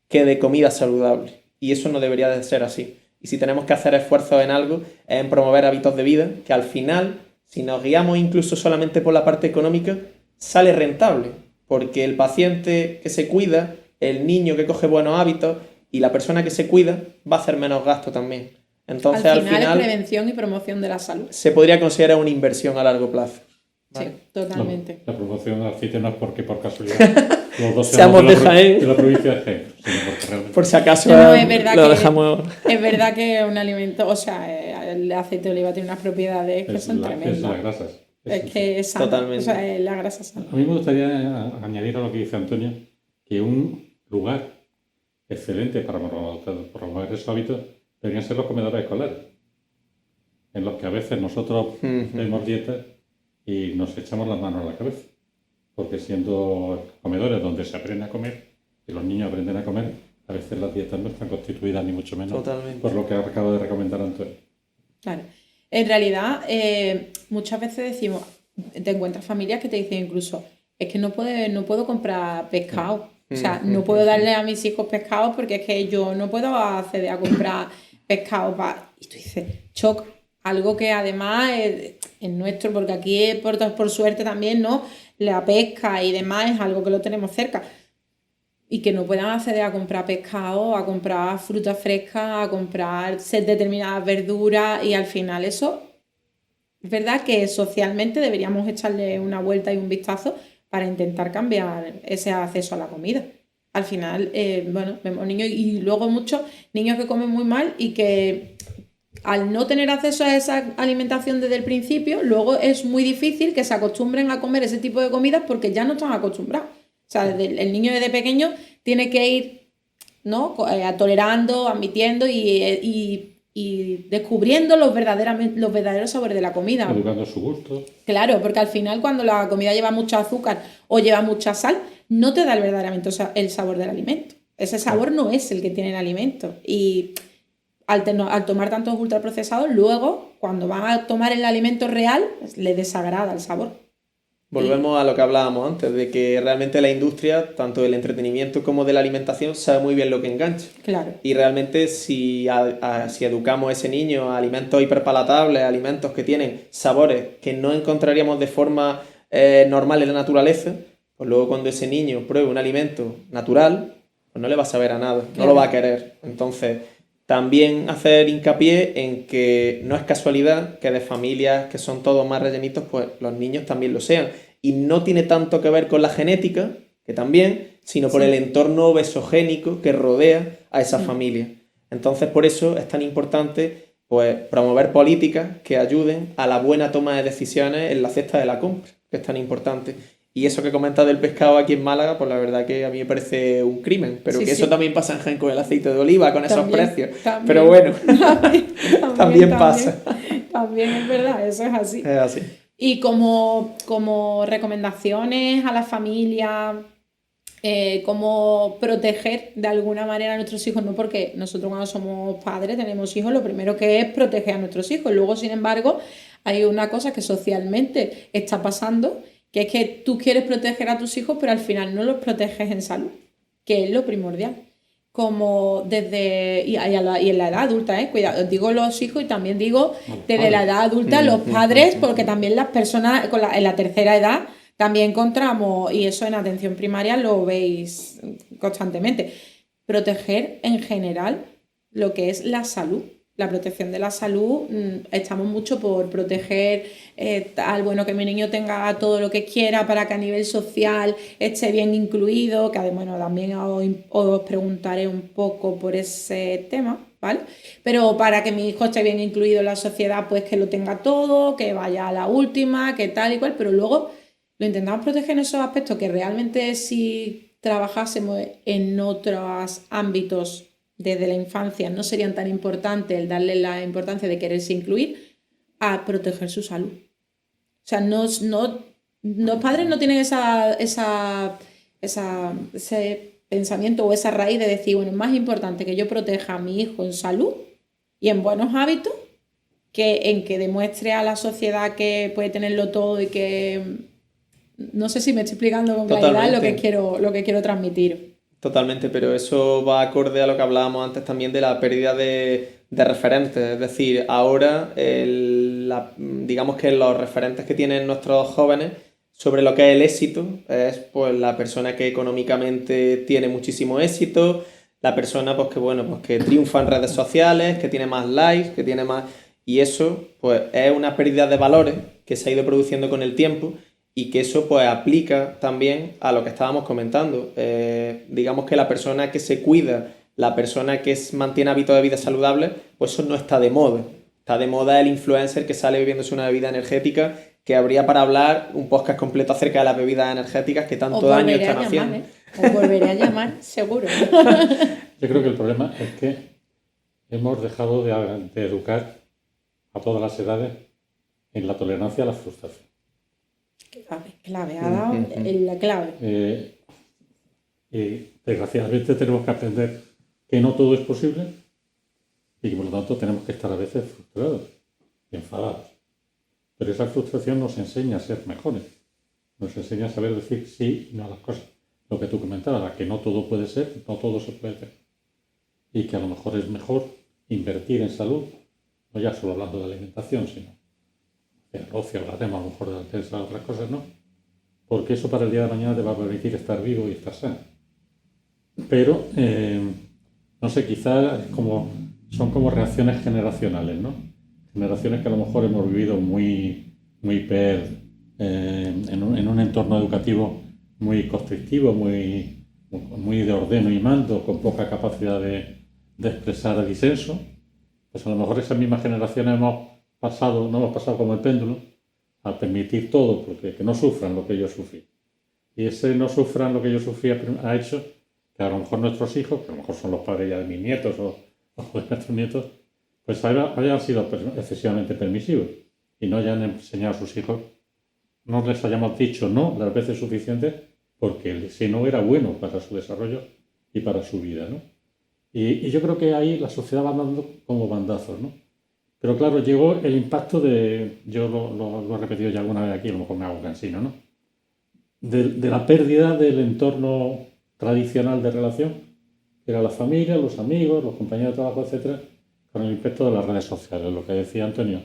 que de comida saludable, y eso no debería de ser así. Y si tenemos que hacer esfuerzos en algo, es en promover hábitos de vida, que al final, si nos guiamos incluso solamente por la parte económica, sale rentable, porque el paciente que se cuida, el niño que coge buenos hábitos y la persona que se cuida va a hacer menos gasto también. Entonces, al final es prevención y promoción de la salud. Se podría considerar una inversión a largo plazo. ¿Vale? Sí, totalmente. La promoción del aceite no es porque por casualidad los dos seamos de Jaén, de la provincia de Jaén, sino porque realmente... Por si acaso no, es verdad lo que, dejamos... Es verdad que es un alimento, o sea, el aceite de oliva tiene unas propiedades que son tremendas. Es las grasas. Es que es sano, totalmente. O sea, es la grasa sana. A mí me gustaría añadir a lo que dice Antonio, que un lugar excelente para promover esos hábitos deberían ser los comedores escolares, en los que a veces nosotros vemos dietas y nos echamos las manos a la cabeza, porque siendo comedores donde se aprende a comer y los niños aprenden a comer, a veces las dietas no están constituidas ni mucho menos por lo que acabo de recomendar Antonio. Claro. En realidad, muchas veces decimos, te encuentras familias que te dicen incluso, es que no puedo comprar pescado. O sea, no puedo darle a mis hijos pescado porque es que yo no puedo acceder a comprar pescado. Y tú dices, choc, algo que además es nuestro, porque aquí por suerte también, ¿no? La pesca y demás es algo que lo tenemos cerca. Y que no puedan acceder a comprar pescado, a comprar frutas frescas, a comprar determinadas verduras, y al final eso es verdad que socialmente deberíamos echarle una vuelta y un vistazo para intentar cambiar ese acceso a la comida. Al final, vemos niños y luego muchos niños que comen muy mal y que al no tener acceso a esa alimentación desde el principio, luego es muy difícil que se acostumbren a comer ese tipo de comidas porque ya no están acostumbrados. O sea, el niño desde pequeño tiene que ir, ¿no? Tolerando, admitiendo y descubriendo los verdaderos sabores de la comida. Educando su gusto. Claro, porque al final cuando la comida lleva mucho azúcar o lleva mucha sal, no te da verdaderamente el sabor del alimento. Ese sabor no es el que tiene el alimento. Y al tomar tantos ultraprocesados, luego, cuando van a tomar el alimento real, le desagrada el sabor. Volvemos a lo que hablábamos antes, de que realmente la industria, tanto del entretenimiento como de la alimentación, sabe muy bien lo que engancha. Claro. Y realmente si educamos a ese niño a alimentos hiperpalatables, a alimentos que tienen sabores que no encontraríamos de forma normal en la naturaleza, pues luego cuando ese niño pruebe un alimento natural, pues no le va a saber a nada, no lo va a querer. Entonces, también hacer hincapié en que no es casualidad que de familias que son todos más rellenitos, pues los niños también lo sean. Y no tiene tanto que ver con la genética, que también, sino por el entorno obesogénico que rodea a esa familia. Entonces, por eso es tan importante pues, promover políticas que ayuden a la buena toma de decisiones en la cesta de la compra, que es tan importante. Y eso que comentas del pescado aquí en Málaga, pues la verdad que a mí me parece un crimen, pero eso también pasa en Jaén con el aceite de oliva, con esos precios. Pero bueno, también pasa. También es verdad, eso es así. Es así. Y como recomendaciones a la familia cómo proteger de alguna manera a nuestros hijos, no, porque nosotros cuando somos padres tenemos hijos, lo primero que es proteger a nuestros hijos. Luego, sin embargo, hay una cosa que socialmente está pasando, que es que tú quieres proteger a tus hijos, pero al final no los proteges en salud, que es lo primordial. Como desde, y en la edad adulta, cuidado, digo los hijos y también digo desde la edad adulta los padres, porque también las personas en la tercera edad también encontramos, y eso en atención primaria lo veis constantemente, proteger en general lo que es la salud. La protección de la salud, estamos mucho por proteger bueno, que mi niño tenga todo lo que quiera para que a nivel social esté bien incluido, que bueno, también os preguntaré un poco por ese tema, ¿vale? Pero para que mi hijo esté bien incluido en la sociedad, pues que lo tenga todo, que vaya a la última, que tal y cual, pero luego lo intentamos proteger en esos aspectos que realmente si trabajásemos en otros ámbitos desde la infancia no serían tan importantes el darle la importancia de quererse incluir a proteger su salud. O sea, los padres no tienen ese pensamiento o esa raíz de decir, bueno, es más importante que yo proteja a mi hijo en salud y en buenos hábitos que en que demuestre a la sociedad que puede tenerlo todo y que... No sé si me estoy explicando con claridad lo que quiero transmitir. Totalmente, pero eso va acorde a lo que hablábamos antes también de la pérdida de referentes. Es decir, ahora digamos que los referentes que tienen nuestros jóvenes sobre lo que es el éxito es pues la persona que económicamente tiene muchísimo éxito, la persona pues que bueno, pues que triunfa en redes sociales, que tiene más likes, que tiene más... Y eso pues es una pérdida de valores que se ha ido produciendo con el tiempo y que eso pues aplica también a lo que estábamos comentando. Digamos que la persona que se cuida, la persona que mantiene hábitos de vida saludables, pues eso no está de moda. Está de moda el influencer que sale bebiéndose una bebida energética, que habría para hablar un podcast completo acerca de las bebidas energéticas que tanto daño están haciendo. Os volveré a llamar, seguro. Yo creo que el problema es que hemos dejado de educar a todas las edades en la tolerancia a la frustración. Clave, ha dado la clave. Y desgraciadamente tenemos que aprender que no todo es posible y que por lo tanto tenemos que estar a veces frustrados y enfadados. Pero esa frustración nos enseña a ser mejores, nos enseña a saber decir sí y no a las cosas. Lo que tú comentabas, que no todo puede ser, no todo se puede hacer. Y que a lo mejor es mejor invertir en salud, no ya solo hablando de alimentación, sino el ocio, hablaremos a lo mejor de esas otras cosas, ¿no? Porque eso para el día de mañana te va a permitir estar vivo y estar sano. Pero, no sé, quizás son como reacciones generacionales, ¿no? Generaciones que a lo mejor hemos vivido muy en un entorno educativo muy constrictivo, muy de ordeno y mando, con poca capacidad de expresar disenso. Pues a lo mejor esas mismas generaciones no hemos pasado como el péndulo a permitir todo, porque que no sufran lo que yo sufrí. Y ese no sufran lo que yo sufrí ha hecho que a lo mejor nuestros hijos, que a lo mejor son los padres ya de mis nietos o de nuestros nietos, pues hayan sido excesivamente permisivos y no hayan enseñado a sus hijos, no les hayamos dicho no las veces suficientes, porque ese no era bueno para su desarrollo y para su vida, ¿no? Y yo creo que ahí la sociedad va dando como bandazos, ¿no? Pero claro, llegó el impacto yo lo he repetido ya alguna vez aquí, a lo mejor me hago cansino, ¿no? De la pérdida del entorno tradicional de relación, que era la familia, los amigos, los compañeros de trabajo, etcétera, con el impacto de las redes sociales. Lo que decía Antonio,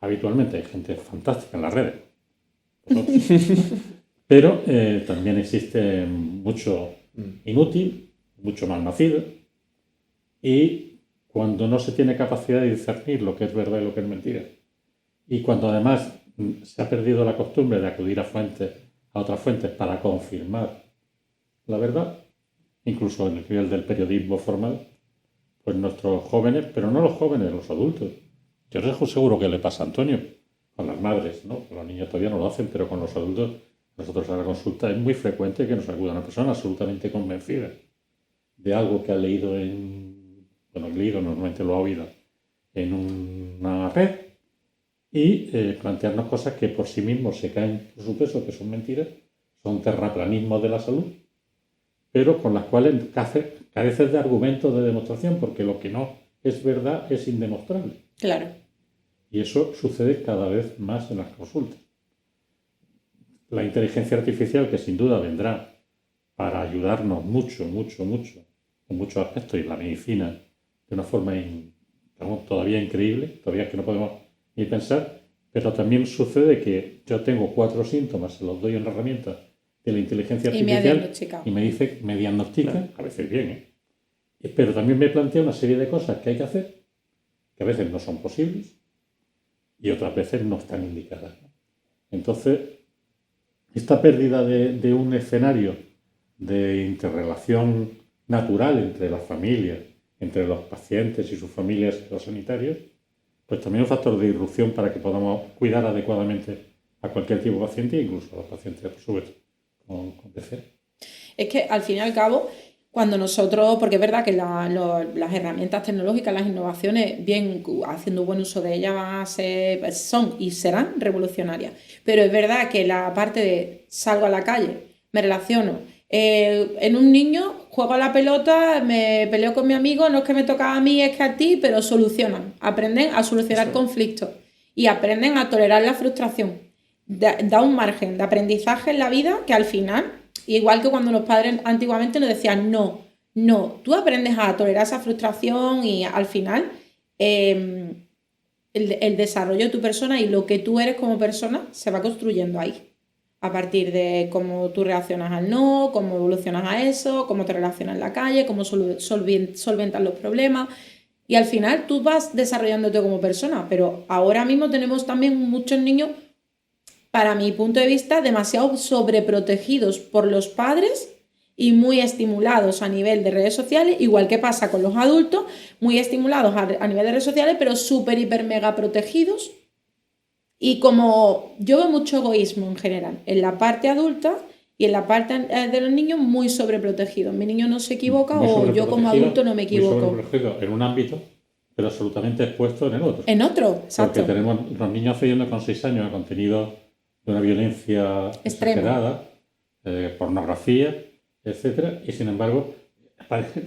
habitualmente hay gente fantástica en las redes, pero también existe mucho inútil, mucho mal nacido, y cuando no se tiene capacidad de discernir lo que es verdad y lo que es mentira, y cuando además se ha perdido la costumbre de acudir a otras fuentes para confirmar la verdad, incluso en el nivel del periodismo formal, pues nuestros jóvenes, pero no los jóvenes, los adultos. Yo os seguro que le pasa a Antonio, con las madres, ¿no? Los niños todavía no lo hacen, pero con los adultos, nosotros a la consulta es muy frecuente que nos acuda una persona absolutamente convencida de algo que ha leído normalmente lo ha oído en una red, y plantearnos cosas que por sí mismos se caen por su peso, que son mentiras, son terraplanismos de la salud, pero con las cuales careces de argumentos de demostración, porque lo que no es verdad es indemostrable. Claro. Y eso sucede cada vez más en las consultas. La inteligencia artificial, que sin duda vendrá para ayudarnos mucho, mucho, mucho, en muchos aspectos, y la medicina de una forma todavía increíble, todavía es que no podemos ni pensar, pero también sucede que yo tengo 4 síntomas, se los doy una herramienta de la inteligencia artificial y me diagnostica, a veces bien, pero también me plantea una serie de cosas que hay que hacer, que a veces no son posibles y otras veces no están indicadas, ¿no? Entonces, esta pérdida de un escenario de interrelación natural entre las familias, entre los pacientes y sus familias y los sanitarios, pues también es un factor de disrupción para que podamos cuidar adecuadamente a cualquier tipo de paciente, incluso a los pacientes, por supuesto, con TCA. Es que al fin y al cabo, cuando nosotros, porque es verdad que las herramientas tecnológicas, las innovaciones, bien haciendo buen uso de ellas, son y serán revolucionarias. Pero es verdad que la parte de salgo a la calle, me relaciono, en un niño juego a la pelota, me peleo con mi amigo, no es que me toca a mí, es que a ti, pero solucionan, aprenden a solucionar conflictos y aprenden a tolerar la frustración. Da un margen de aprendizaje en la vida que al final, igual que cuando los padres antiguamente nos decían no, tú aprendes a tolerar esa frustración y al final el desarrollo de tu persona y lo que tú eres como persona se va construyendo ahí. A partir de cómo tú reaccionas al no, cómo evolucionas a eso, cómo te relacionas en la calle, cómo solventas los problemas. Y al final tú vas desarrollándote como persona. Pero ahora mismo tenemos también muchos niños, para mi punto de vista, demasiado sobreprotegidos por los padres y muy estimulados a nivel de redes sociales, igual que pasa con los adultos, muy estimulados a nivel de redes sociales, pero súper, hiper, mega protegidos. Y como yo veo mucho egoísmo en general, en la parte adulta y en la parte de los niños muy sobreprotegidos. Mi niño no se equivoca o yo como adulto no me equivoco. Muy sobreprotegido en un ámbito, pero absolutamente expuesto en el otro. En otro, exacto. Porque tenemos los niños accediendo con 6 años a contenido de una violencia exagerada, pornografía, etcétera, y sin embargo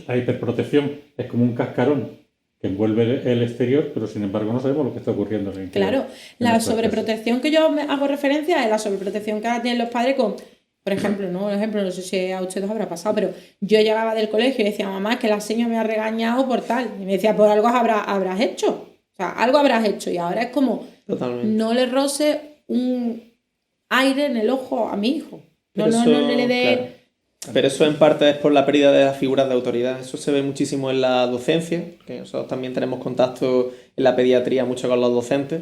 la hiperprotección es como un cascarón que envuelve el exterior, pero sin embargo no sabemos lo que está ocurriendo en el interior. Claro, la sobreprotección que yo me hago referencia es la sobreprotección que ahora tienen los padres con, por ejemplo, no sé si a ustedes habrá pasado, pero yo llegaba del colegio y decía, mamá, es que la señora me ha regañado por tal, y me decía, por algo habrás hecho, o sea, algo habrás hecho, y ahora es como, totalmente, no le roce un aire en el ojo a mi hijo, no le dé... Claro. Pero eso en parte es por la pérdida de las figuras de autoridad. Eso se ve muchísimo en la docencia, que nosotros también tenemos contacto en la pediatría mucho con los docentes,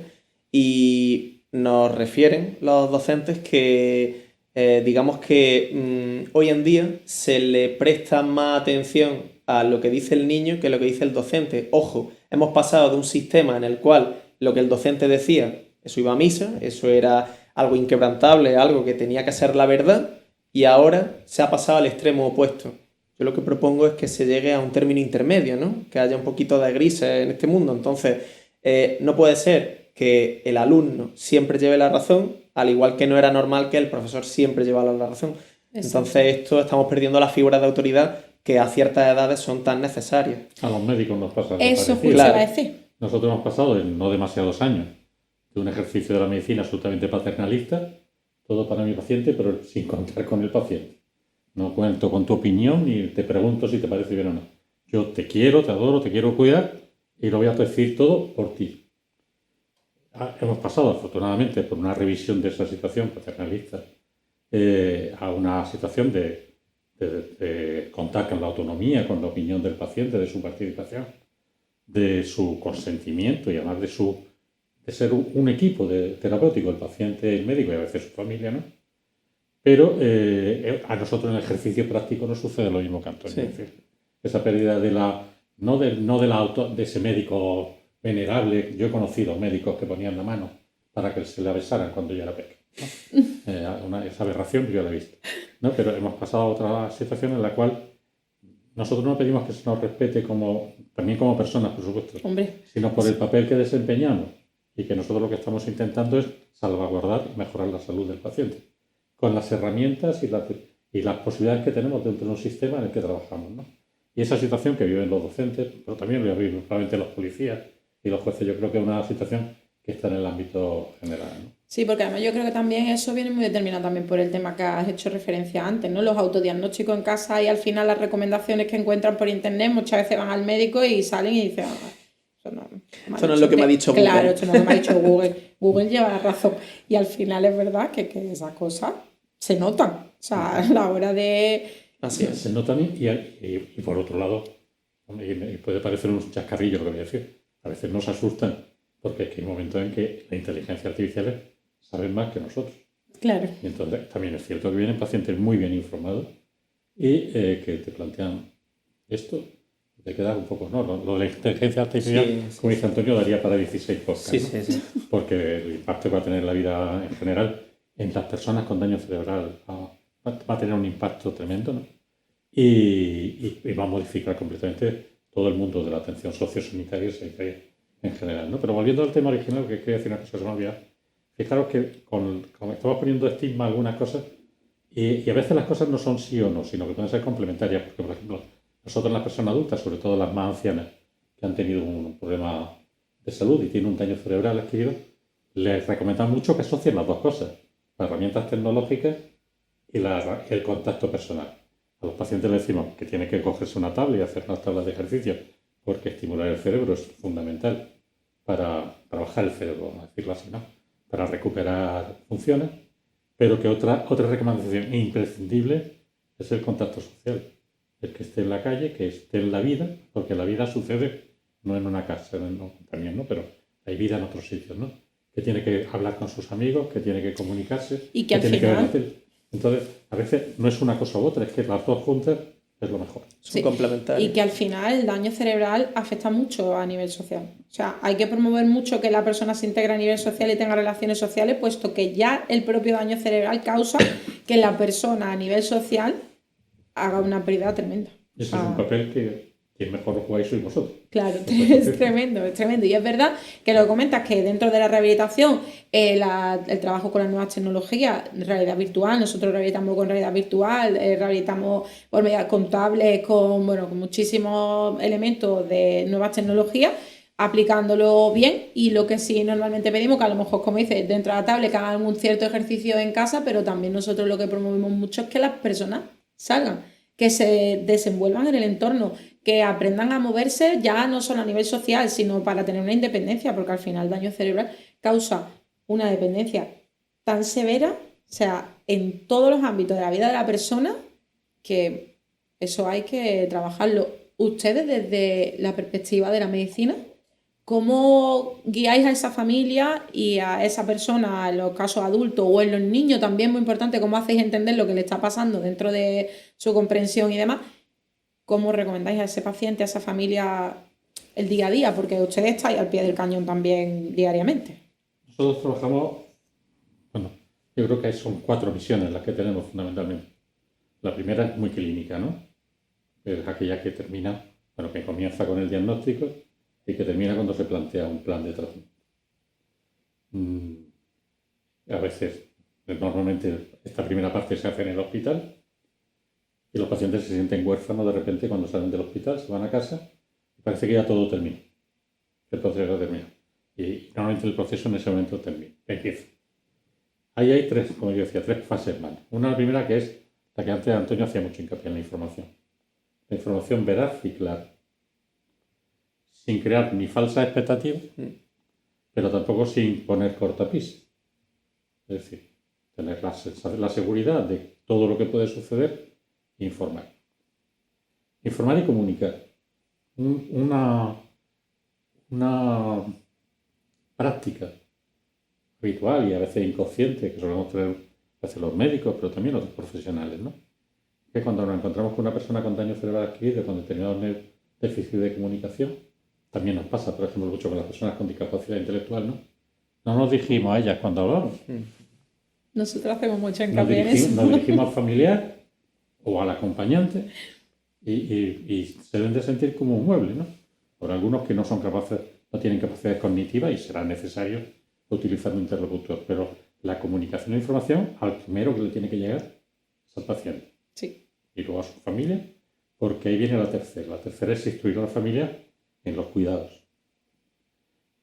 y nos refieren los docentes que digamos que hoy en día se le presta más atención a lo que dice el niño que lo que dice el docente. Ojo, hemos pasado de un sistema en el cual lo que el docente decía, eso iba a misa, eso era algo inquebrantable, algo que tenía que ser la verdad, y ahora se ha pasado al extremo opuesto. Yo lo que propongo es que se llegue a un término intermedio, ¿no? Que haya un poquito de grises en este mundo. Entonces, no puede ser que el alumno siempre lleve la razón, al igual que no era normal que el profesor siempre llevara la razón. Exacto. Entonces, estamos perdiendo las figuras de autoridad que a ciertas edades son tan necesarias. A los médicos nos pasa algo eso parecido. Claro. Se va a decir. Nosotros hemos pasado en no demasiados años de un ejercicio de la medicina absolutamente paternalista, todo para mi paciente, pero sin contar con el paciente. No cuento con tu opinión ni te pregunto si te parece bien o no. Yo te quiero, te adoro, te quiero cuidar y lo voy a decir todo por ti. Hemos pasado, afortunadamente, por una revisión de esa situación paternalista a una situación de contar con la autonomía, con la opinión del paciente, de su participación, de su consentimiento y además de ser un equipo terapéutico, el paciente, el médico y a veces su familia, ¿no? Pero a nosotros en el ejercicio práctico no sucede lo mismo que Antonio. Sí. Es decir, esa pérdida de ese médico venerable. Yo he conocido médicos que ponían la mano para que se la besaran cuando yo era pequeño, ¿no? Esa aberración yo la he visto, ¿no? Pero hemos pasado a otra situación en la cual nosotros no pedimos que se nos respete también como personas, por supuesto, sino por el papel que desempeñamos. Y que nosotros lo que estamos intentando es salvaguardar y mejorar la salud del paciente, con las herramientas y las posibilidades que tenemos dentro de un sistema en el que trabajamos, ¿no? Y esa situación que viven los docentes, pero también lo viven probablemente los policías y los jueces, yo creo que es una situación que está en el ámbito general, ¿no? Sí, porque además yo creo que también eso viene muy determinado también por el tema que has hecho referencia antes, ¿no? Los autodiagnósticos en casa y al final las recomendaciones que encuentran por internet, muchas veces van al médico y salen y dicen, eso no, Esto no es lo que me ha dicho Google. Claro, esto no es lo que me ha dicho Google. Google lleva la razón. Y al final es verdad que esas cosas se notan. O sea, a la hora de... Así es. Se notan y por otro lado, y puede parecer un chascarrillo lo que voy a decir, a veces nos asustan porque es que hay momentos en que la inteligencia artificial saben más que nosotros. Claro. Y entonces también es cierto que vienen pacientes muy bien informados y que te plantean esto, te quedas un poco, ¿no? Lo de la inteligencia artificial, como dice Antonio, daría para 16 podcasts, Sí, ¿no? sí. Porque el impacto que va a tener en la vida en general en las personas con daño cerebral va a tener un impacto tremendo, ¿no? Y va a modificar completamente todo el mundo de la atención sociosanitaria y sanitaria en general, ¿no? Pero volviendo al tema original, que quería decir una cosa que se me ha olvidado. Fijaros que estamos poniendo estigma a algunas cosas y a veces las cosas no son sí o no, sino que pueden ser complementarias. Porque, por ejemplo, nosotros las personas adultas, sobre todo las más ancianas, que han tenido un problema de salud y tienen un daño cerebral adquirido, les recomendamos mucho que asocien las dos cosas, las herramientas tecnológicas y el contacto personal. A los pacientes les decimos que tienen que cogerse una tabla y hacer unas tablas de ejercicio, porque estimular el cerebro es fundamental para bajar el cerebro, vamos a decirlo así, ¿no? Para recuperar funciones, pero que otra recomendación imprescindible es el contacto social. El que esté en la calle, que esté en la vida, porque la vida sucede no en una casa, también, ¿no? Pero hay vida en otros sitios, ¿no? Que tiene que hablar con sus amigos, que tiene que comunicarse, y que al tiene final... que ver la tele. Entonces, a veces no es una cosa u otra, es que las dos juntas es lo mejor. Son complementarios. Y que al final el daño cerebral afecta mucho a nivel social. O sea, hay que promover mucho que la persona se integre a nivel social y tenga relaciones sociales, puesto que ya el propio daño cerebral causa que la persona a nivel social haga una pérdida tremenda. Ese es un papel que mejor lo jugáis sois vosotros. Claro, es tremendo, es tremendo. Y es verdad que lo comentas que dentro de la rehabilitación, el trabajo con las nuevas tecnologías, realidad virtual, nosotros rehabilitamos con realidad virtual, rehabilitamos por medidas contables, con muchísimos elementos de nuevas tecnologías, aplicándolo bien. Y lo que sí normalmente pedimos, que a lo mejor, como dices, dentro de la tablet que hagan algún cierto ejercicio en casa, pero también nosotros lo que promovemos mucho es que las personas salgan, que se desenvuelvan en el entorno, que aprendan a moverse ya no solo a nivel social, sino para tener una independencia, porque al final el daño cerebral causa una dependencia tan severa, o sea, en todos los ámbitos de la vida de la persona, que eso hay que trabajarlo. Ustedes, desde la perspectiva de la medicina, ¿cómo guiáis a esa familia y a esa persona, en los casos adultos o en los niños también, muy importante, cómo hacéis entender lo que le está pasando dentro de su comprensión y demás? ¿Cómo recomendáis a ese paciente, a esa familia, el día a día? Porque ustedes estáis al pie del cañón también diariamente. Nosotros trabajamos, yo creo que son 4 misiones las que tenemos fundamentalmente. La primera es muy clínica, ¿no? Es aquella que termina, que comienza con el diagnóstico y que termina cuando se plantea un plan de tratamiento. A veces, normalmente, esta primera parte se hace en el hospital y los pacientes se sienten huérfanos de repente cuando salen del hospital, se van a casa y parece que ya todo termina. El proceso termina. Y normalmente el proceso en ese momento empieza. Ahí hay 3, como yo decía, 3 fases más. Una, la primera, que es la que antes Antonio hacía mucho hincapié en la información. La información veraz y clara. Sin crear ni falsas expectativas, pero tampoco sin poner cortapisas. Es decir, tener la seguridad de todo lo que puede suceder e informar. Informar y comunicar. Una práctica habitual y a veces inconsciente que solemos tener a veces los médicos, pero también otros profesionales, ¿no? Que cuando nos encontramos con una persona con daño cerebral adquirido, con determinados déficits de comunicación, también nos pasa, por ejemplo, mucho con las personas con discapacidad intelectual, ¿no? No nos dirigimos a ellas cuando hablamos. Nosotros hacemos mucho hincapié en eso. Nos dirigimos al familiar o al acompañante y se deben de sentir como un mueble, ¿no? Por algunos que no son capaces, no tienen capacidades cognitivas y será necesario utilizar un interlocutor, pero la comunicación e información al primero que le tiene que llegar es al paciente. Sí. y luego a su familia, porque ahí viene la tercera. La tercera es instruir a la familia en los cuidados.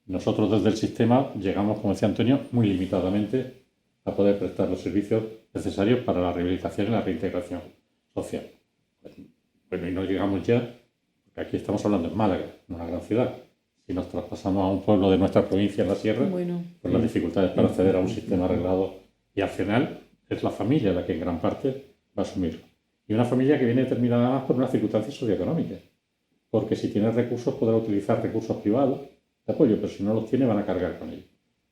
Nosotros desde el sistema llegamos, como decía Antonio, muy limitadamente a poder prestar los servicios necesarios para la rehabilitación y la reintegración social. Bueno, y no llegamos ya, porque aquí estamos hablando en Málaga, en una gran ciudad. Si nos traspasamos a un pueblo de nuestra provincia en la sierra, pues las dificultades para acceder a un sistema arreglado, y al final es la familia la que en gran parte va a asumirlo. Y una familia que viene determinada más por unas circunstancias socioeconómicas, porque si tiene recursos podrá utilizar recursos privados de apoyo, pero si no los tiene van a cargar con ellos.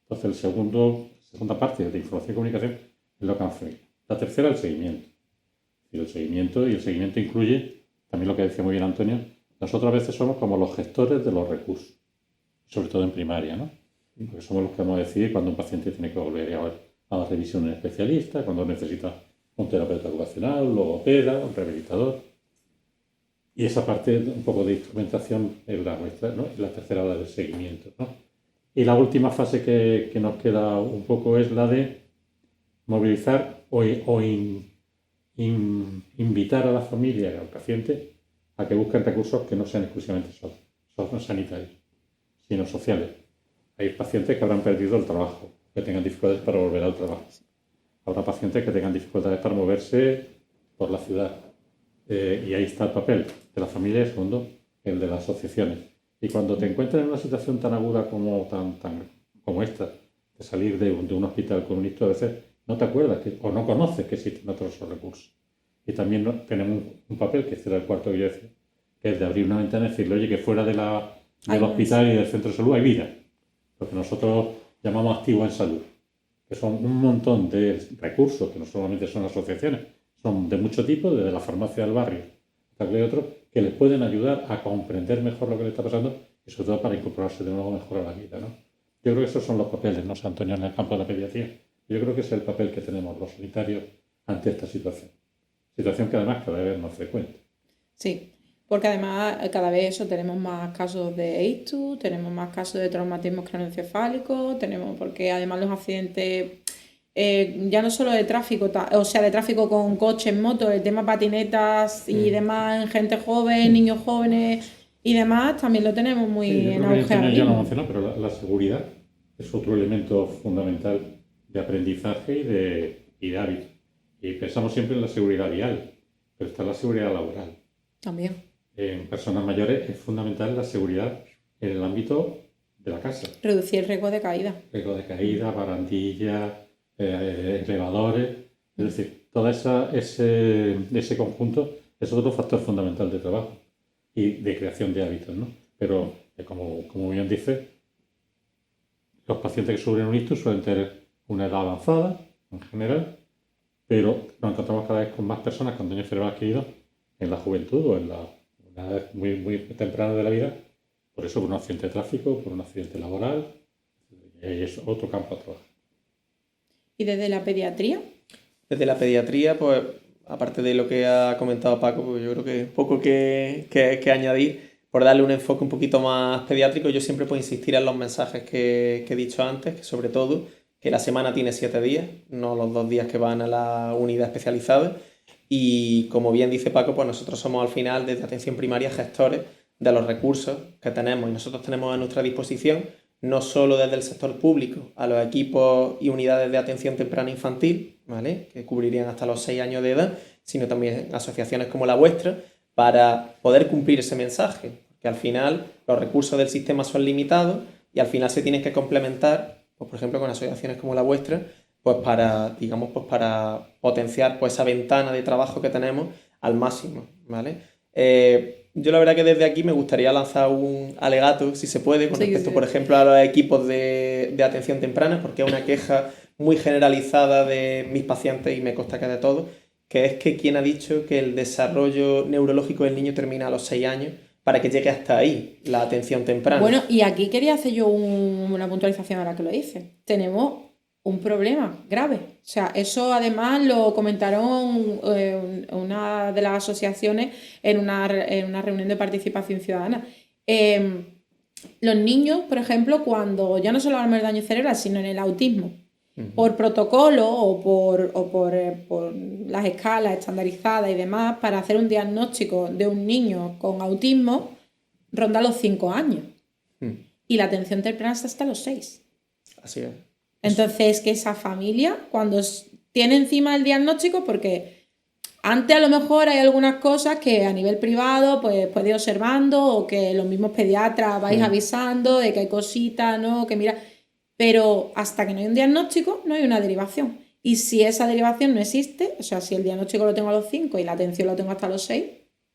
Entonces, la segunda parte de información y comunicación es lo que hace familia. La tercera, el seguimiento. Y el seguimiento incluye, también lo que decía muy bien Antonio, nosotros a veces somos como los gestores de los recursos, sobre todo en primaria, ¿no? Porque somos los que vamos a decidir cuando un paciente tiene que volver a la revisión en especialista, cuando necesita un terapeuta ocupacional, logopeda, un rehabilitador. Y esa parte, un poco de instrumentación, es la nuestra, ¿no? Y la tercera, la del seguimiento, ¿no? Y la última fase que nos queda un poco es la de movilizar o invitar a la familia y al paciente a que busquen recursos que no sean exclusivamente sanitarios, sino sociales. Hay pacientes que habrán perdido el trabajo, que tengan dificultades para volver al trabajo. Habrá pacientes que tengan dificultades para moverse por la ciudad. Y ahí está el papel de la familia y, segundo, el de las asociaciones. Y cuando te encuentras en una situación tan aguda como esta, de salir de un hospital con un ictus, a veces no te acuerdas o no conoces que existen otros recursos. Y también tenemos un papel, que este era el cuarto que yo decía, que es de abrir una ventana y decirle, oye, que fuera del hospital y del centro de salud hay vida. Lo que nosotros llamamos activos en salud, que son un montón de recursos, que no solamente son asociaciones, son de mucho tipo, desde la farmacia del barrio hasta que hay otros, que les pueden ayudar a comprender mejor lo que le está pasando y sobre todo para incorporarse de nuevo mejor a la vida, ¿no? Yo creo que esos son los papeles, no sé, Antonio, en el campo de la pediatría. Yo creo que es el papel que tenemos los sanitarios ante esta situación. Situación que además cada vez es más frecuente. Sí, porque además cada vez eso tenemos más casos de ictus, tenemos más casos de traumatismos craneoencefálicos, porque además los accidentes, ya no solo de tráfico, de tráfico con coches, motos, el tema patinetas y demás, en gente joven, niños jóvenes y demás, también lo tenemos muy en auge ahora Ya lo mismo. mencionó, pero la seguridad es otro elemento fundamental de aprendizaje y de hábito. Y pensamos siempre en la seguridad vial, pero está la seguridad laboral. También. En personas mayores es fundamental la seguridad en el ámbito de la casa. Reducir el riesgo de caída. Riesgo de caída, barandillas, elevadores. Es decir, todo ese conjunto es otro factor fundamental de trabajo y de creación de hábitos, ¿no? Pero, como bien dice, los pacientes que sufren un ictus suelen tener una edad avanzada, en general, pero nos encontramos cada vez con más personas con daño cerebral adquirido en la juventud o en una edad muy, muy temprana de la vida, por eso por un accidente de tráfico, por un accidente laboral, y es otro campo a trabajar. ¿Y desde la pediatría? Desde la pediatría, pues, aparte de lo que ha comentado Paco, pues yo creo que poco que añadir. Por darle un enfoque un poquito más pediátrico, yo siempre puedo insistir en los mensajes que he dicho antes, que sobre todo que la semana tiene 7 días, no los 2 días que van a la unidad especializada. Y como bien dice Paco, pues nosotros somos al final desde atención primaria gestores de los recursos que tenemos y nosotros tenemos a nuestra disposición no solo desde el sector público a los equipos y unidades de atención temprana infantil, ¿vale?, que cubrirían hasta los 6 años de edad, sino también asociaciones como la vuestra para poder cumplir ese mensaje, que al final los recursos del sistema son limitados y al final se tienen que complementar, pues, por ejemplo, con asociaciones como la vuestra, pues para, digamos, pues para potenciar pues esa ventana de trabajo que tenemos al máximo, ¿vale? Yo la verdad que desde aquí me gustaría lanzar un alegato, si se puede, con respecto, por ejemplo, a los equipos de atención temprana, porque es una queja muy generalizada de mis pacientes y me consta que de todos, que es que quien ha dicho que el desarrollo neurológico del niño termina a los 6 años para que llegue hasta ahí la atención temprana. Bueno, y aquí quería hacer yo una puntualización ahora que lo hice. Tenemos un problema grave. O sea, eso además lo comentaron una de las asociaciones en una reunión de participación ciudadana. Los niños, por ejemplo, cuando ya no solo hablamos del daño cerebral, sino en el autismo, por protocolo por las escalas estandarizadas y demás, para hacer un diagnóstico de un niño con autismo, ronda los 5 años. Y la atención temprana está hasta los 6. Así es. Entonces, que esa familia, cuando tiene encima el diagnóstico, porque antes a lo mejor hay algunas cosas que a nivel privado pues puede ir observando, o que los mismos pediatras vais avisando de que hay cositas, ¿no? Que mira, pero hasta que no hay un diagnóstico no hay una derivación. Y si esa derivación no existe, o sea, si el diagnóstico lo tengo a los 5 y la atención lo tengo hasta los 6,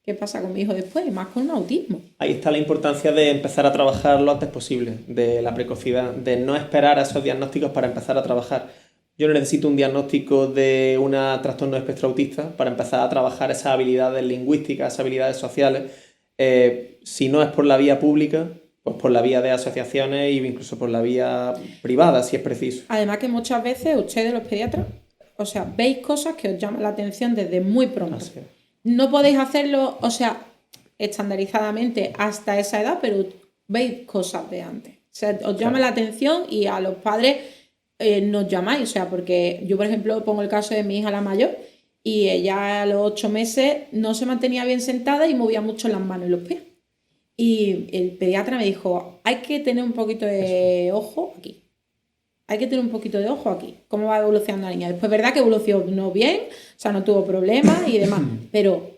¿qué pasa con mi hijo después? Más con un autismo. Ahí está la importancia de empezar a trabajar lo antes posible, de la precocidad, de no esperar a esos diagnósticos para empezar a trabajar. Yo no necesito un diagnóstico de un trastorno de espectro autista para empezar a trabajar esas habilidades lingüísticas, esas habilidades sociales. Si no es por la vía pública, pues por la vía de asociaciones e incluso por la vía privada, si es preciso. Además que muchas veces ustedes, los pediatras, o sea, veis cosas que os llaman la atención desde muy pronto. Así es. No podéis hacerlo, o sea, estandarizadamente hasta esa edad, pero veis cosas de antes. O sea, os llama la atención y a los padres nos llamáis. O sea, porque yo, por ejemplo, pongo el caso de mi hija la mayor, y ella a los 8 meses no se mantenía bien sentada y movía mucho las manos y los pies. Y el pediatra me dijo, hay que tener un poquito de ojo aquí. Hay que tener un poquito de ojo aquí. ¿Cómo va evolucionando la niña? Después, verdad que evolucionó bien, o sea, no tuvo problemas y demás. Pero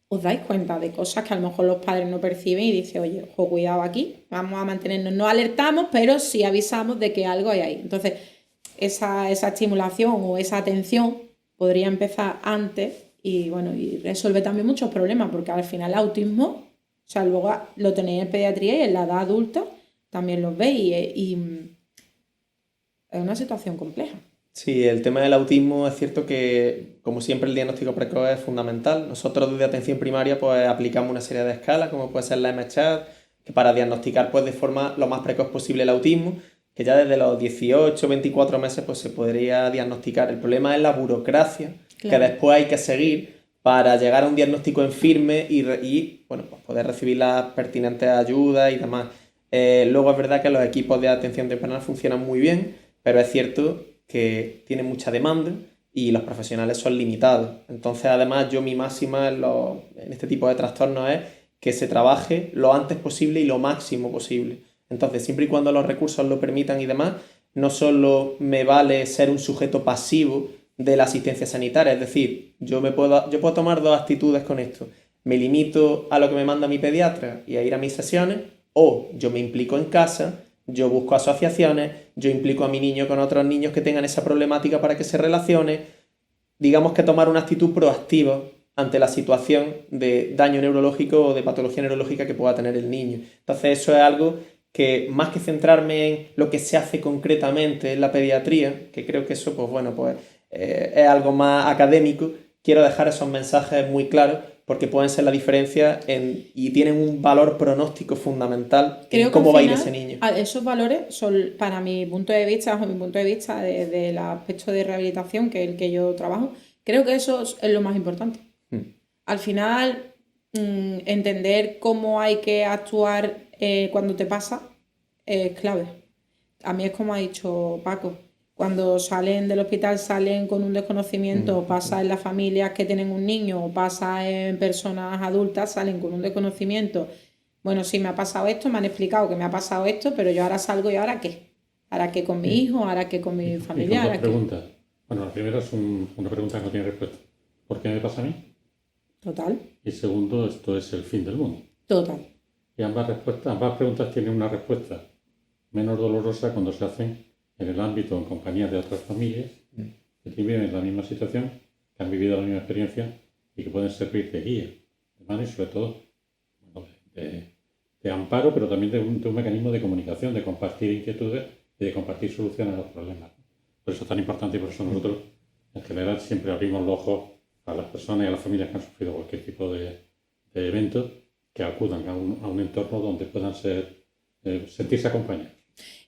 os dais cuenta de cosas que a lo mejor los padres no perciben y dicen, oye, ojo, cuidado aquí, vamos a mantenernos. No alertamos, pero sí avisamos de que algo hay ahí. Entonces, esa estimulación o esa atención podría empezar antes y, bueno, y resolver también muchos problemas, porque al final el autismo, o sea, luego lo tenéis en pediatría y en la edad adulta también los veis y es una situación compleja. Sí, el tema del autismo es cierto que, como siempre, el diagnóstico precoz es fundamental. Nosotros desde atención primaria pues aplicamos una serie de escalas, como puede ser la MCHAT, que para diagnosticar pues de forma lo más precoz posible el autismo, que ya desde los 18, 24 meses pues se podría diagnosticar. El problema es la burocracia, claro, que después hay que seguir para llegar a un diagnóstico en firme y bueno, pues poder recibir las pertinentes ayudas y demás. Luego es verdad que los equipos de atención temprana funcionan muy bien, pero es cierto que tienen mucha demanda y los profesionales son limitados. Entonces, además, yo mi máxima en este tipo de trastornos es que se trabaje lo antes posible y lo máximo posible. Entonces, siempre y cuando los recursos lo permitan y demás, no solo me vale ser un sujeto pasivo de la asistencia sanitaria, es decir, yo puedo tomar dos actitudes con esto. Me limito a lo que me manda mi pediatra y a ir a mis sesiones, o yo me implico en casa, yo busco asociaciones, yo implico a mi niño con otros niños que tengan esa problemática para que se relacione. Digamos que tomar una actitud proactiva ante la situación de daño neurológico o de patología neurológica que pueda tener el niño. Entonces eso es algo que, más que centrarme en lo que se hace concretamente en la pediatría, que creo que eso pues bueno, pues es algo más académico, quiero dejar esos mensajes muy claros porque pueden ser la diferencia y tienen un valor pronóstico fundamental en cómo va a ir ese niño. Esos valores son, para mi punto de vista, bajo mi punto de vista del aspecto de rehabilitación, que es el que yo trabajo, creo que eso es lo más importante. Al final, entender cómo hay que actuar cuando te pasa es clave. A mí es como ha dicho Paco. Cuando salen del hospital salen con un desconocimiento, o pasa en las familias que tienen un niño, o pasa en personas adultas, salen con un desconocimiento. Bueno, sí, me ha pasado esto, me han explicado que me ha pasado esto, pero yo ahora salgo y ¿ahora qué? ¿Ahora qué con mi hijo? ¿Ahora qué con mi familia? Dos preguntas. Bueno, la primera es una pregunta que no tiene respuesta. ¿Por qué me pasa a mí? Total. Y segundo, esto es el fin del mundo. Total. Y ambas preguntas tienen una respuesta menos dolorosa cuando se hacen en el ámbito, en compañía de otras familias que viven la misma situación, que han vivido la misma experiencia y que pueden servir de guía, de mano y sobre todo de amparo, pero también de un mecanismo de comunicación, de compartir inquietudes y de compartir soluciones a los problemas. Por eso es tan importante y por eso nosotros en general siempre abrimos los ojos a las personas y a las familias que han sufrido cualquier tipo de eventos, que acudan a un entorno donde puedan sentirse acompañados.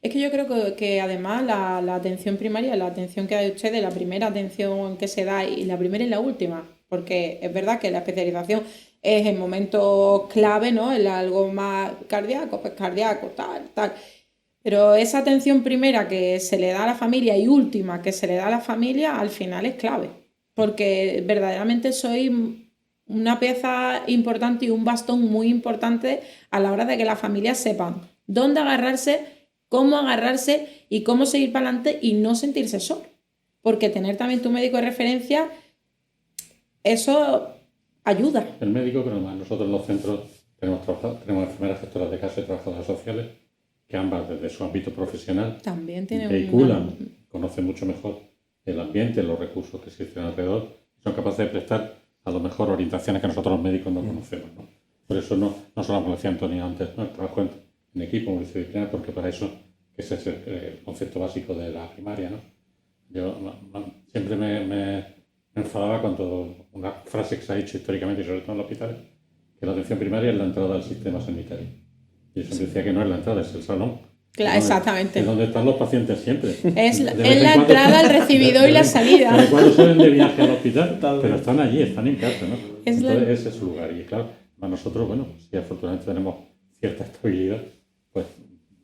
Es que yo creo que además la atención primaria, la atención que da ustedes, la primera atención que se da y la primera y la última, porque es verdad que la especialización es en momentos clave, ¿no? En algo más cardíaco, pues cardíaco, tal. Pero esa atención primera que se le da a la familia y última que se le da a la familia, al final es clave, porque verdaderamente soy una pieza importante y un bastón muy importante a la hora de que las familias sepan dónde agarrarse y cómo seguir para adelante y no sentirse solo. Porque tener también tu médico de referencia, eso ayuda. El médico, pero además nosotros en los centros tenemos enfermeras gestoras de casa y trabajadoras sociales que ambas desde su ámbito profesional también tienen vehiculan, conocen mucho mejor el ambiente, los recursos que existen alrededor, son capaces de prestar a lo mejor orientaciones que nosotros los médicos no conocemos, ¿no? Por eso no solo, como decía Antonio antes, ¿no? El trabajo en equipo multidisciplinar, porque para eso ese es el concepto básico de la primaria, ¿no? Yo siempre me enfadaba cuando una frase que se ha dicho históricamente, y sobre todo en los hospitales, que la atención primaria es la entrada al sistema sanitario. Y yo siempre decía que no es la entrada, es el salón. Claro, exactamente. Es donde están los pacientes siempre. Es la entrada, el recibidor y la salida. De cuando salen de viaje al hospital, pero están allí, están en casa, ¿no? Entonces ese es su lugar. Y claro, a nosotros, bueno, si afortunadamente tenemos cierta estabilidad, pues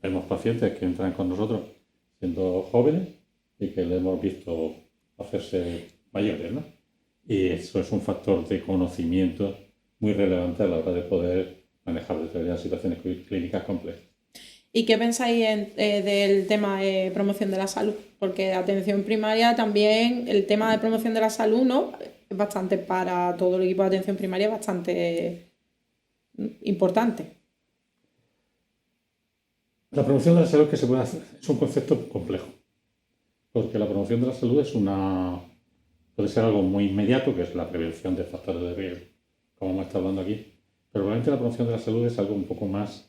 vemos pacientes que entran con nosotros siendo jóvenes y que le hemos visto hacerse mayores, ¿no? Y eso es un factor de conocimiento muy relevante a la hora de poder manejar determinadas situaciones clínicas complejas. ¿Y qué pensáis del tema de promoción de la salud? Porque de atención primaria también, el tema de promoción de la salud, ¿no? Es bastante, para todo el equipo de atención primaria, bastante importante. La promoción de la salud que se puede hacer es un concepto complejo, porque la promoción de la salud puede ser algo muy inmediato, que es la prevención de factores de riesgo, como hemos estado hablando aquí, pero probablemente la promoción de la salud es algo un poco más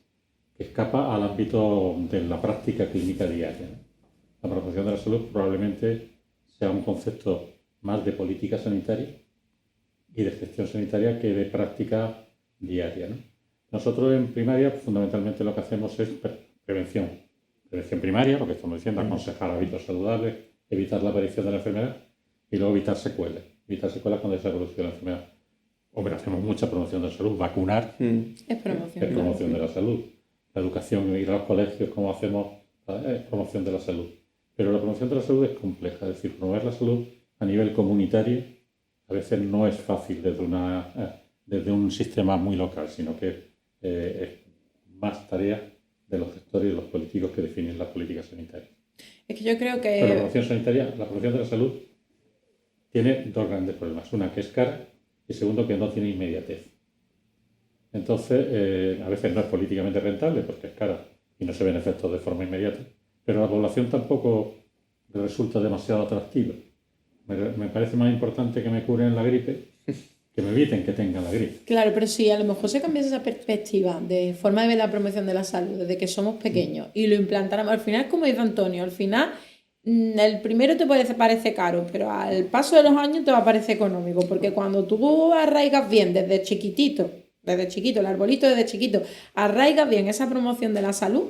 que escapa al ámbito de la práctica clínica diaria. La promoción de la salud probablemente sea un concepto más de política sanitaria y de gestión sanitaria que de práctica diaria, ¿no? Nosotros en primaria fundamentalmente lo que hacemos es prevención primaria, lo que estamos diciendo, aconsejar hábitos saludables, evitar la aparición de la enfermedad y luego evitar secuelas cuando se ha producido la enfermedad. Hombre, hacemos mucha promoción de la salud, vacunar es promoción de la salud. La educación, ir a los colegios, como hacemos promoción de la salud. Pero la promoción de la salud es compleja, es decir, promover la salud a nivel comunitario a veces no es fácil desde un sistema muy local, sino que es más tarea de los gestores y los políticos que definen las políticas sanitarias. Es que yo creo que... Pero la promoción de la salud tiene dos grandes problemas. Una, que es cara, y segundo, que no tiene inmediatez. Entonces, a veces no es políticamente rentable porque es cara y no se ven efectos de forma inmediata, pero a la población tampoco resulta demasiado atractiva. Me parece más importante que me curen la gripe que me eviten que tenga la gripe. Claro, pero si a lo mejor se cambiase esa perspectiva de forma de ver la promoción de la salud desde que somos pequeños y lo implantáramos, al final, como dice Antonio, al final el primero te parece caro, pero al paso de los años te va a parecer económico, porque cuando tú arraigas bien desde chiquito, el arbolito desde chiquito, arraigas bien esa promoción de la salud,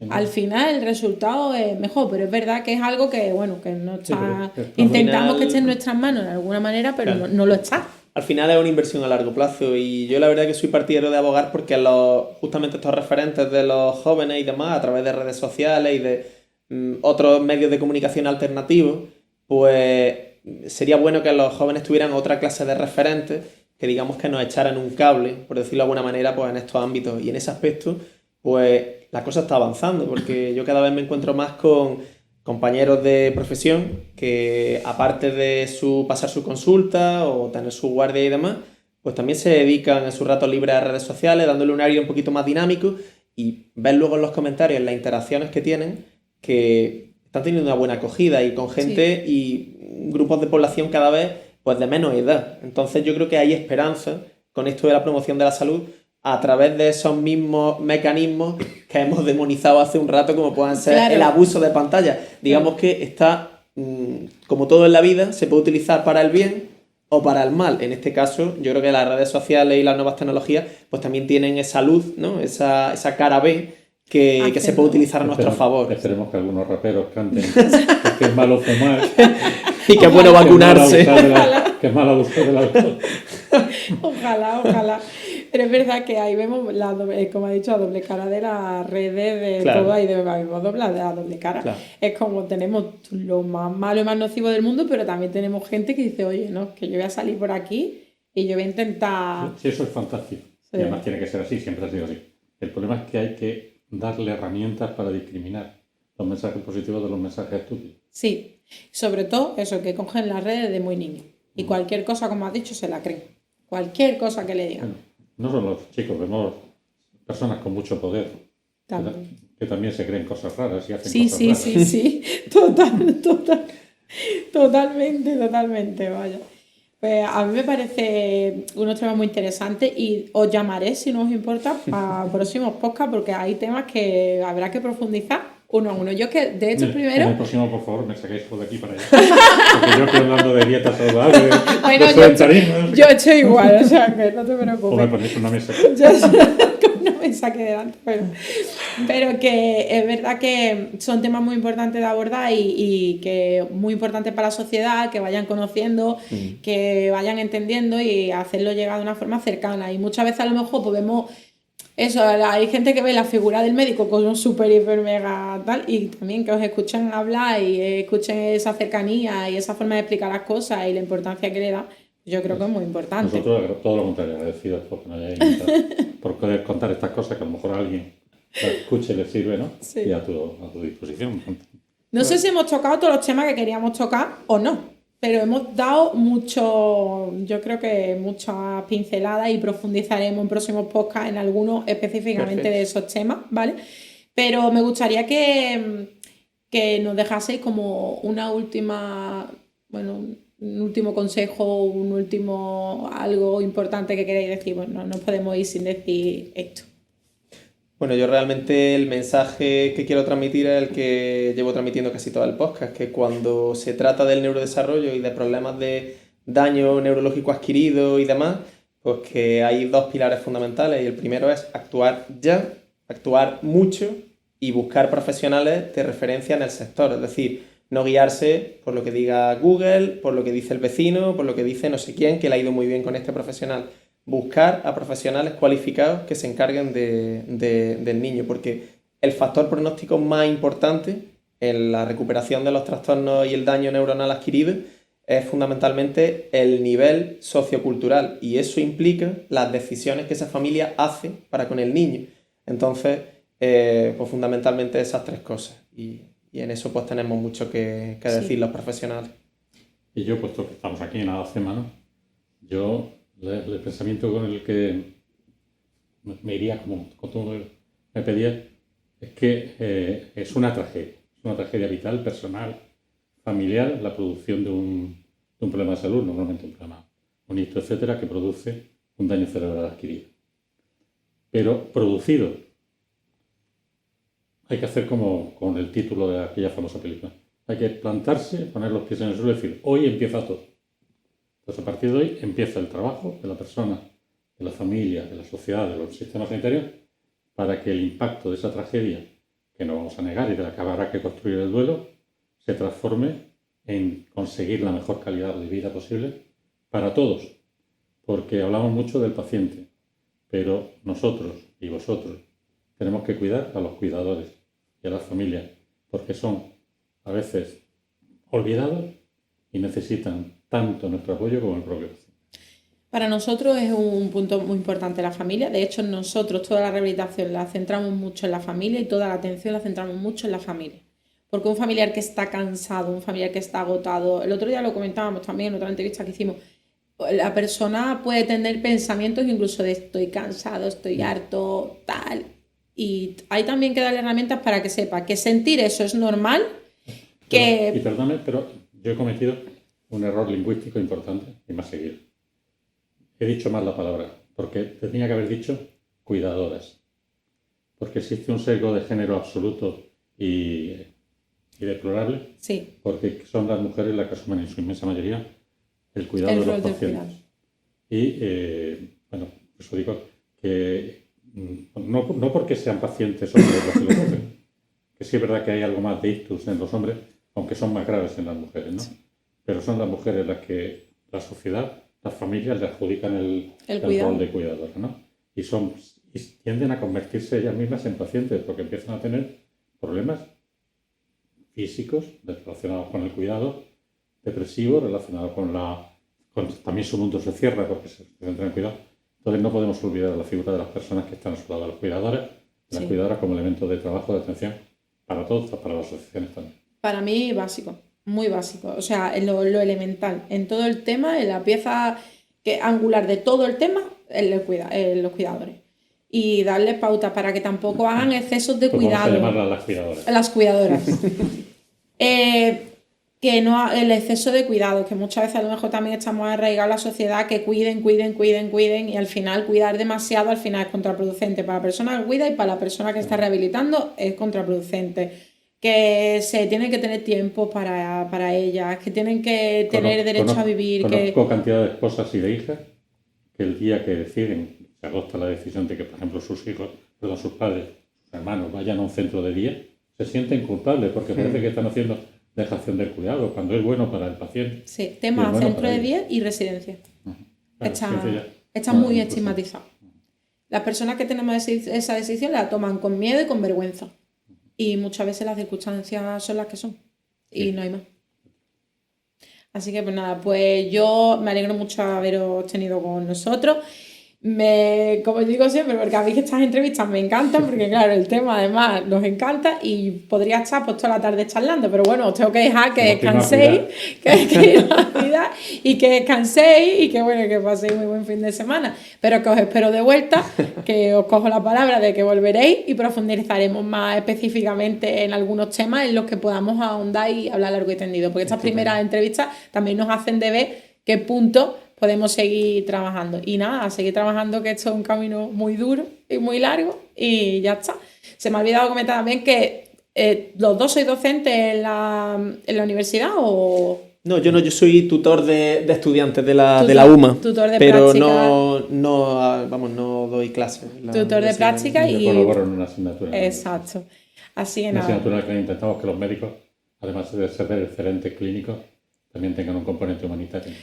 al final el resultado es mejor, pero es verdad que es algo que, bueno, que no está... Intentamos final, que esté en nuestras manos de alguna manera, pero claro, no lo está. Al final es una inversión a largo plazo y yo la verdad que soy partidario de abogar porque justamente estos referentes de los jóvenes y demás, a través de redes sociales y de otros medios de comunicación alternativos, pues sería bueno que los jóvenes tuvieran otra clase de referentes que digamos que nos echaran un cable, por decirlo de alguna manera, pues en estos ámbitos. Y en ese aspecto, pues la cosa está avanzando, porque yo cada vez me encuentro más con compañeros de profesión que, aparte de pasar su consulta o tener su guardia y demás, pues también se dedican en su rato libre a redes sociales, dándole un aire un poquito más dinámico, y ver luego en los comentarios las interacciones que tienen, que están teniendo una buena acogida y con gente y grupos de población cada vez pues de menos edad. Entonces yo creo que hay esperanza con esto de la promoción de la salud a través de esos mismos mecanismos que hemos demonizado hace un rato, como puedan ser el abuso de pantalla. Digamos que está, como todo en la vida, se puede utilizar para el bien o para el mal. En este caso, yo creo que las redes sociales y las nuevas tecnologías pues también tienen esa luz, ¿no? Esa cara B que se puede utilizar a nuestro favor. Esperemos que algunos raperos canten que es malo fumar y que es bueno vacunarse. Que es malo abusar del alcohol. Ojalá. Pero es verdad que ahí vemos, como ha dicho, la doble cara de las redes, de Claro. todo, ahí vemos doblar de la doble cara. Claro. Es como tenemos lo más malo y más nocivo del mundo, pero también tenemos gente que dice, oye, no, que yo voy a salir por aquí y yo voy a intentar... Sí, eso es fantástico. Sí. Y además tiene que ser así, siempre ha sido así. El problema es que hay que darle herramientas para discriminar los mensajes positivos de los mensajes estúpidos. Sí, sobre todo eso, que cogen las redes de muy niños. Y cualquier cosa, como has dicho, se la creen. Cualquier cosa que le digan. Bueno, no solo los chicos, vemos personas con mucho poder También. que también se creen cosas raras y hacen Sí, cosas sí, raras. sí, sí. Totalmente, vaya. Pues a mí me parece unos temas muy interesantes y os llamaré, si no os importa, para próximos podcasts porque hay temas que habrá que profundizar uno a uno. Yo que, de hecho, En primero... el próximo, por favor, me sacáis por de aquí para allá. Porque yo estoy hablando de dieta saludable, Bueno, de sedentarismo. yo estoy igual, o sea, que no te O me preocupes. ponéis una mesa. Yo no me saqué delante, pero que es verdad que son temas muy importantes de abordar y que muy importantes para la sociedad, que vayan conociendo, que vayan entendiendo y hacerlo llegar de una forma cercana. Y muchas veces a lo mejor pues vemos eso, hay gente que ve la figura del médico como súper, hiper, mega tal, y también que os escuchen hablar y escuchen esa cercanía y esa forma de explicar las cosas y la importancia que le da. Yo creo que es muy importante. Nosotros, todo lo contrario, agradecidos porque nos hayáis invitado, por poder contar estas cosas que a lo mejor a alguien la escuche y le sirve, ¿no? Sí. Y a tu disposición. No sé si hemos tocado todos los temas que queríamos tocar o no, pero hemos dado mucho, yo creo que muchas pinceladas y profundizaremos en próximos podcasts en algunos específicamente Perfecto. de esos temas, ¿vale? Pero me gustaría que nos dejaseis como una última, bueno, un último consejo, un último algo importante que queráis decir. Bueno, no podemos ir sin decir esto. Bueno, yo realmente el mensaje que quiero transmitir es el que llevo transmitiendo casi todo el podcast, que cuando se trata del neurodesarrollo y de problemas de daño neurológico adquirido y demás, pues que hay dos pilares fundamentales y el primero es actuar ya, actuar mucho y buscar profesionales de referencia en el sector, es decir, no guiarse por lo que diga Google, por lo que dice el vecino, por lo que dice no sé quién, que le ha ido muy bien con este profesional. Buscar a profesionales cualificados que se encarguen del niño, porque el factor pronóstico más importante en la recuperación de los trastornos y el daño neuronal adquirido es fundamentalmente el nivel sociocultural y eso implica las decisiones que esa familia hace para con el niño. Entonces, pues fundamentalmente esas tres cosas y en eso pues tenemos mucho que decir los profesionales. Y yo, puesto que estamos aquí en ACEMA, ¿no? Yo... El pensamiento con el que me iría, como tú me pedías, es que es una tragedia vital, personal, familiar, la producción de un problema de salud, normalmente un problema, un ictus, etcétera, que produce un daño cerebral adquirido. Pero producido, hay que hacer como con el título de aquella famosa película. Hay que plantarse, poner los pies en el suelo y decir, hoy empieza todo. Entonces, a partir de hoy empieza el trabajo de la persona, de la familia, de la sociedad, de los sistemas sanitarios, para que el impacto de esa tragedia, que no vamos a negar y de la que habrá que construir el duelo, se transforme en conseguir la mejor calidad de vida posible para todos. Porque hablamos mucho del paciente, pero nosotros y vosotros tenemos que cuidar a los cuidadores y a las familias, porque son a veces olvidados y necesitan tanto nuestro apoyo como el propio paciente. Para nosotros es un punto muy importante la familia. De hecho, nosotros toda la rehabilitación la centramos mucho en la familia y toda la atención la centramos mucho en la familia. Porque un familiar que está cansado, un familiar que está agotado, el otro día lo comentábamos también en otra entrevista que hicimos, la persona puede tener pensamientos incluso de estoy cansado, estoy harto, tal. Y hay también que darle herramientas para que sepa que sentir eso es normal. Y perdone, pero yo he cometido un error lingüístico importante y me ha seguido. He dicho mal la palabra, porque tenía que haber dicho cuidadoras. Porque existe un sesgo de género absoluto y deplorable, sí. Porque son las mujeres las que asumen en su inmensa mayoría el cuidado de los pacientes. Y, bueno, eso digo que no porque sean pacientes hombres los que lo hacen, que sí es verdad que hay algo más de ictus en los hombres, aunque son más graves en las mujeres, ¿no? Sí. Pero son las mujeres las que la sociedad, las familias le adjudican el rol de cuidadora, ¿no? y tienden a convertirse ellas mismas en pacientes porque empiezan a tener problemas físicos relacionados con el cuidado, depresivos relacionados con también su mundo se cierra porque se centra en el cuidado. Entonces no podemos olvidar la figura de las personas que están a su lado, los cuidadores, las cuidadoras como elemento de trabajo, de atención para todos, para las asociaciones también. Para mí básico, muy básico, o sea, lo elemental, en todo el tema, en la pieza angular de todo el tema, los cuidadores. Y darles pautas para que tampoco hagan excesos de cuidado. Vamos a llamarlas las cuidadoras. Las cuidadoras. Que no el exceso de cuidado, que muchas veces a lo mejor también estamos arraigados a la sociedad, que cuiden, y al final cuidar demasiado al final es contraproducente para la persona que cuida y para la persona que está rehabilitando es contraproducente. Que se tiene que tener tiempo para ellas, que tienen que tener derecho a vivir. Conozco cantidad de esposas y de hijas que el día que deciden, se adopta la decisión de que, por ejemplo, sus padres, sus hermanos vayan a un centro de día, se sienten culpables porque parece que están haciendo dejación del cuidado, cuando es bueno para el paciente. Sí, tema bueno centro de día y residencia. Está muy estigmatizado. Las personas que tenemos esa decisión la toman con miedo y con vergüenza. Y muchas veces las circunstancias son las que son. Y no hay más. Así que pues nada, pues yo me alegro mucho de haberos tenido con nosotros. Como digo siempre, porque a mí que estas entrevistas me encantan, porque claro, el tema además nos encanta y podría estar pues toda la tarde charlando, pero bueno, os tengo que dejar que descanséis, y que descanséis y que bueno, que paséis muy buen fin de semana, pero que os espero de vuelta, que os cojo la palabra de que volveréis y profundizaremos más específicamente en algunos temas en los que podamos ahondar y hablar largo y tendido, porque estas primeras entrevistas también nos hacen de ver qué puntos podemos seguir trabajando. Y nada, a seguir trabajando, que esto es un camino muy duro y muy largo y ya está. Se me ha olvidado comentar también que los dos sois docentes en la universidad o... No, yo soy tutor de estudiantes de la UMA, tutor de pero práctica, no doy clases. Tutor de práctica y... colaboro en una asignatura. Exacto. Así que una nada. asignatura en la que intentamos que los médicos, además de ser excelentes clínicos, también tengan un componente humanitario.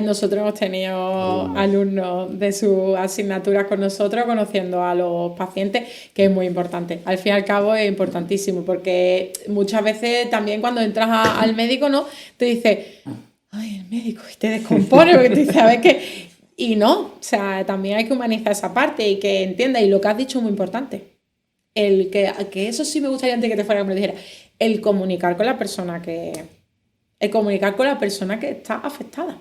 Nosotros hemos tenido alumnos de sus asignaturas con nosotros, conociendo a los pacientes, que es muy importante. Al fin y al cabo es importantísimo, porque muchas veces también cuando entras al médico, ¿no? Te dice, ay, el médico, y te descompone, porque te dice, a ver qué... Y no, o sea, también hay que humanizar esa parte y que entienda, y lo que has dicho es muy importante. Que eso sí me gustaría antes que te fuera que me lo dijera, el comunicar con la persona que está afectada.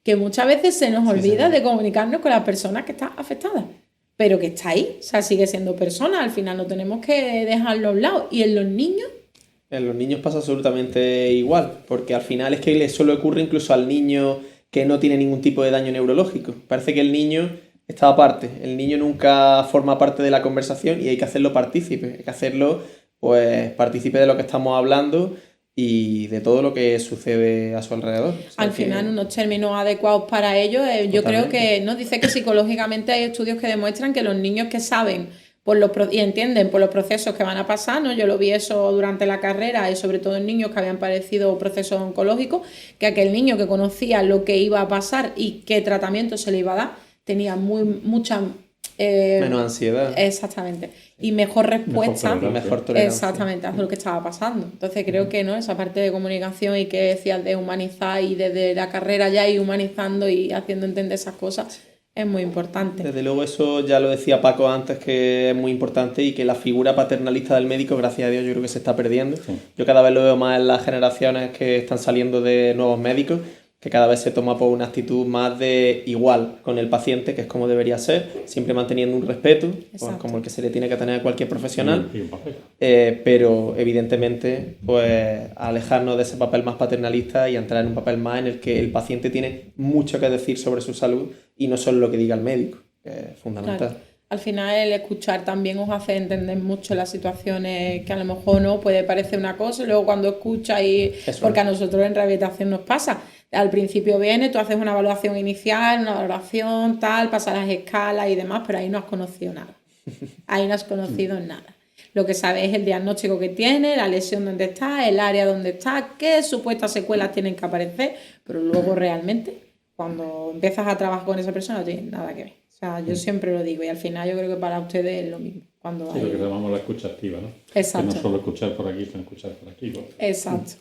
Que muchas veces se nos olvida de comunicarnos con la persona que está afectada, pero que está ahí, o sea, sigue siendo persona, al final no tenemos que dejarlo a un lado. ¿Y en los niños? En los niños pasa absolutamente igual, porque al final es que le suele ocurre incluso al niño que no tiene ningún tipo de daño neurológico. Parece que el niño está aparte, el niño nunca forma parte de la conversación y hay que hacerlo partícipe, hay que hacerlo pues partícipe de lo que estamos hablando y de todo lo que sucede a su alrededor. O sea, al final, unos términos adecuados para ello. Yo creo que nos dice que psicológicamente hay estudios que demuestran que los niños que saben y entienden por los procesos que van a pasar, ¿no? Yo lo vi eso durante la carrera y sobre todo en niños que habían padecido procesos oncológicos, que aquel niño que conocía lo que iba a pasar y qué tratamiento se le iba a dar, tenía mucha... menos ansiedad. Exactamente. Y mejor respuesta. Mejor tolerancia. Exactamente, a lo que estaba pasando. Entonces creo que no esa parte de comunicación y que decías de humanizar y desde la carrera ya ir humanizando y haciendo entender esas cosas es muy importante. Desde luego eso ya lo decía Paco antes, que es muy importante y que la figura paternalista del médico, gracias a Dios, yo creo que se está perdiendo. Sí. Yo cada vez lo veo más en las generaciones que están saliendo de nuevos médicos, que cada vez se toma por una actitud más de igual con el paciente, que es como debería ser, siempre manteniendo un respeto, pues, como el que se le tiene que tener a cualquier profesional, pero evidentemente pues alejarnos de ese papel más paternalista y entrar en un papel más en el que el paciente tiene mucho que decir sobre su salud y no solo lo que diga el médico, que es fundamental. Claro. Al final el escuchar también os hace entender mucho las situaciones que a lo mejor no puede parecer una cosa y luego cuando escuchas porque a nosotros en rehabilitación nos pasa. Al principio viene, tú haces una evaluación inicial, una valoración, tal, pasas las escalas y demás, pero ahí no has conocido nada. Ahí no has conocido nada. Lo que sabes es el diagnóstico que tiene, la lesión donde está, el área donde está, qué supuestas secuelas tienen que aparecer, pero luego realmente, cuando empiezas a trabajar con esa persona, no tienes nada que ver. O sea, yo siempre lo digo y al final yo creo que para ustedes es lo mismo. Cuando Sí, lo que llamamos la escucha activa, ¿no? Exacto. Que no solo escuchar por aquí, sino escuchar por aquí. Pues. Exacto.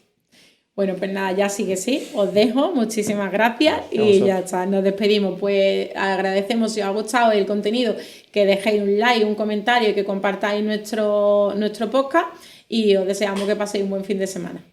Bueno, pues nada, ya sí que sí, os dejo, muchísimas gracias y Gracias. ya está, nos despedimos. Pues agradecemos si os ha gustado el contenido, que dejéis un like, un comentario y que compartáis nuestro podcast y os deseamos que paséis un buen fin de semana.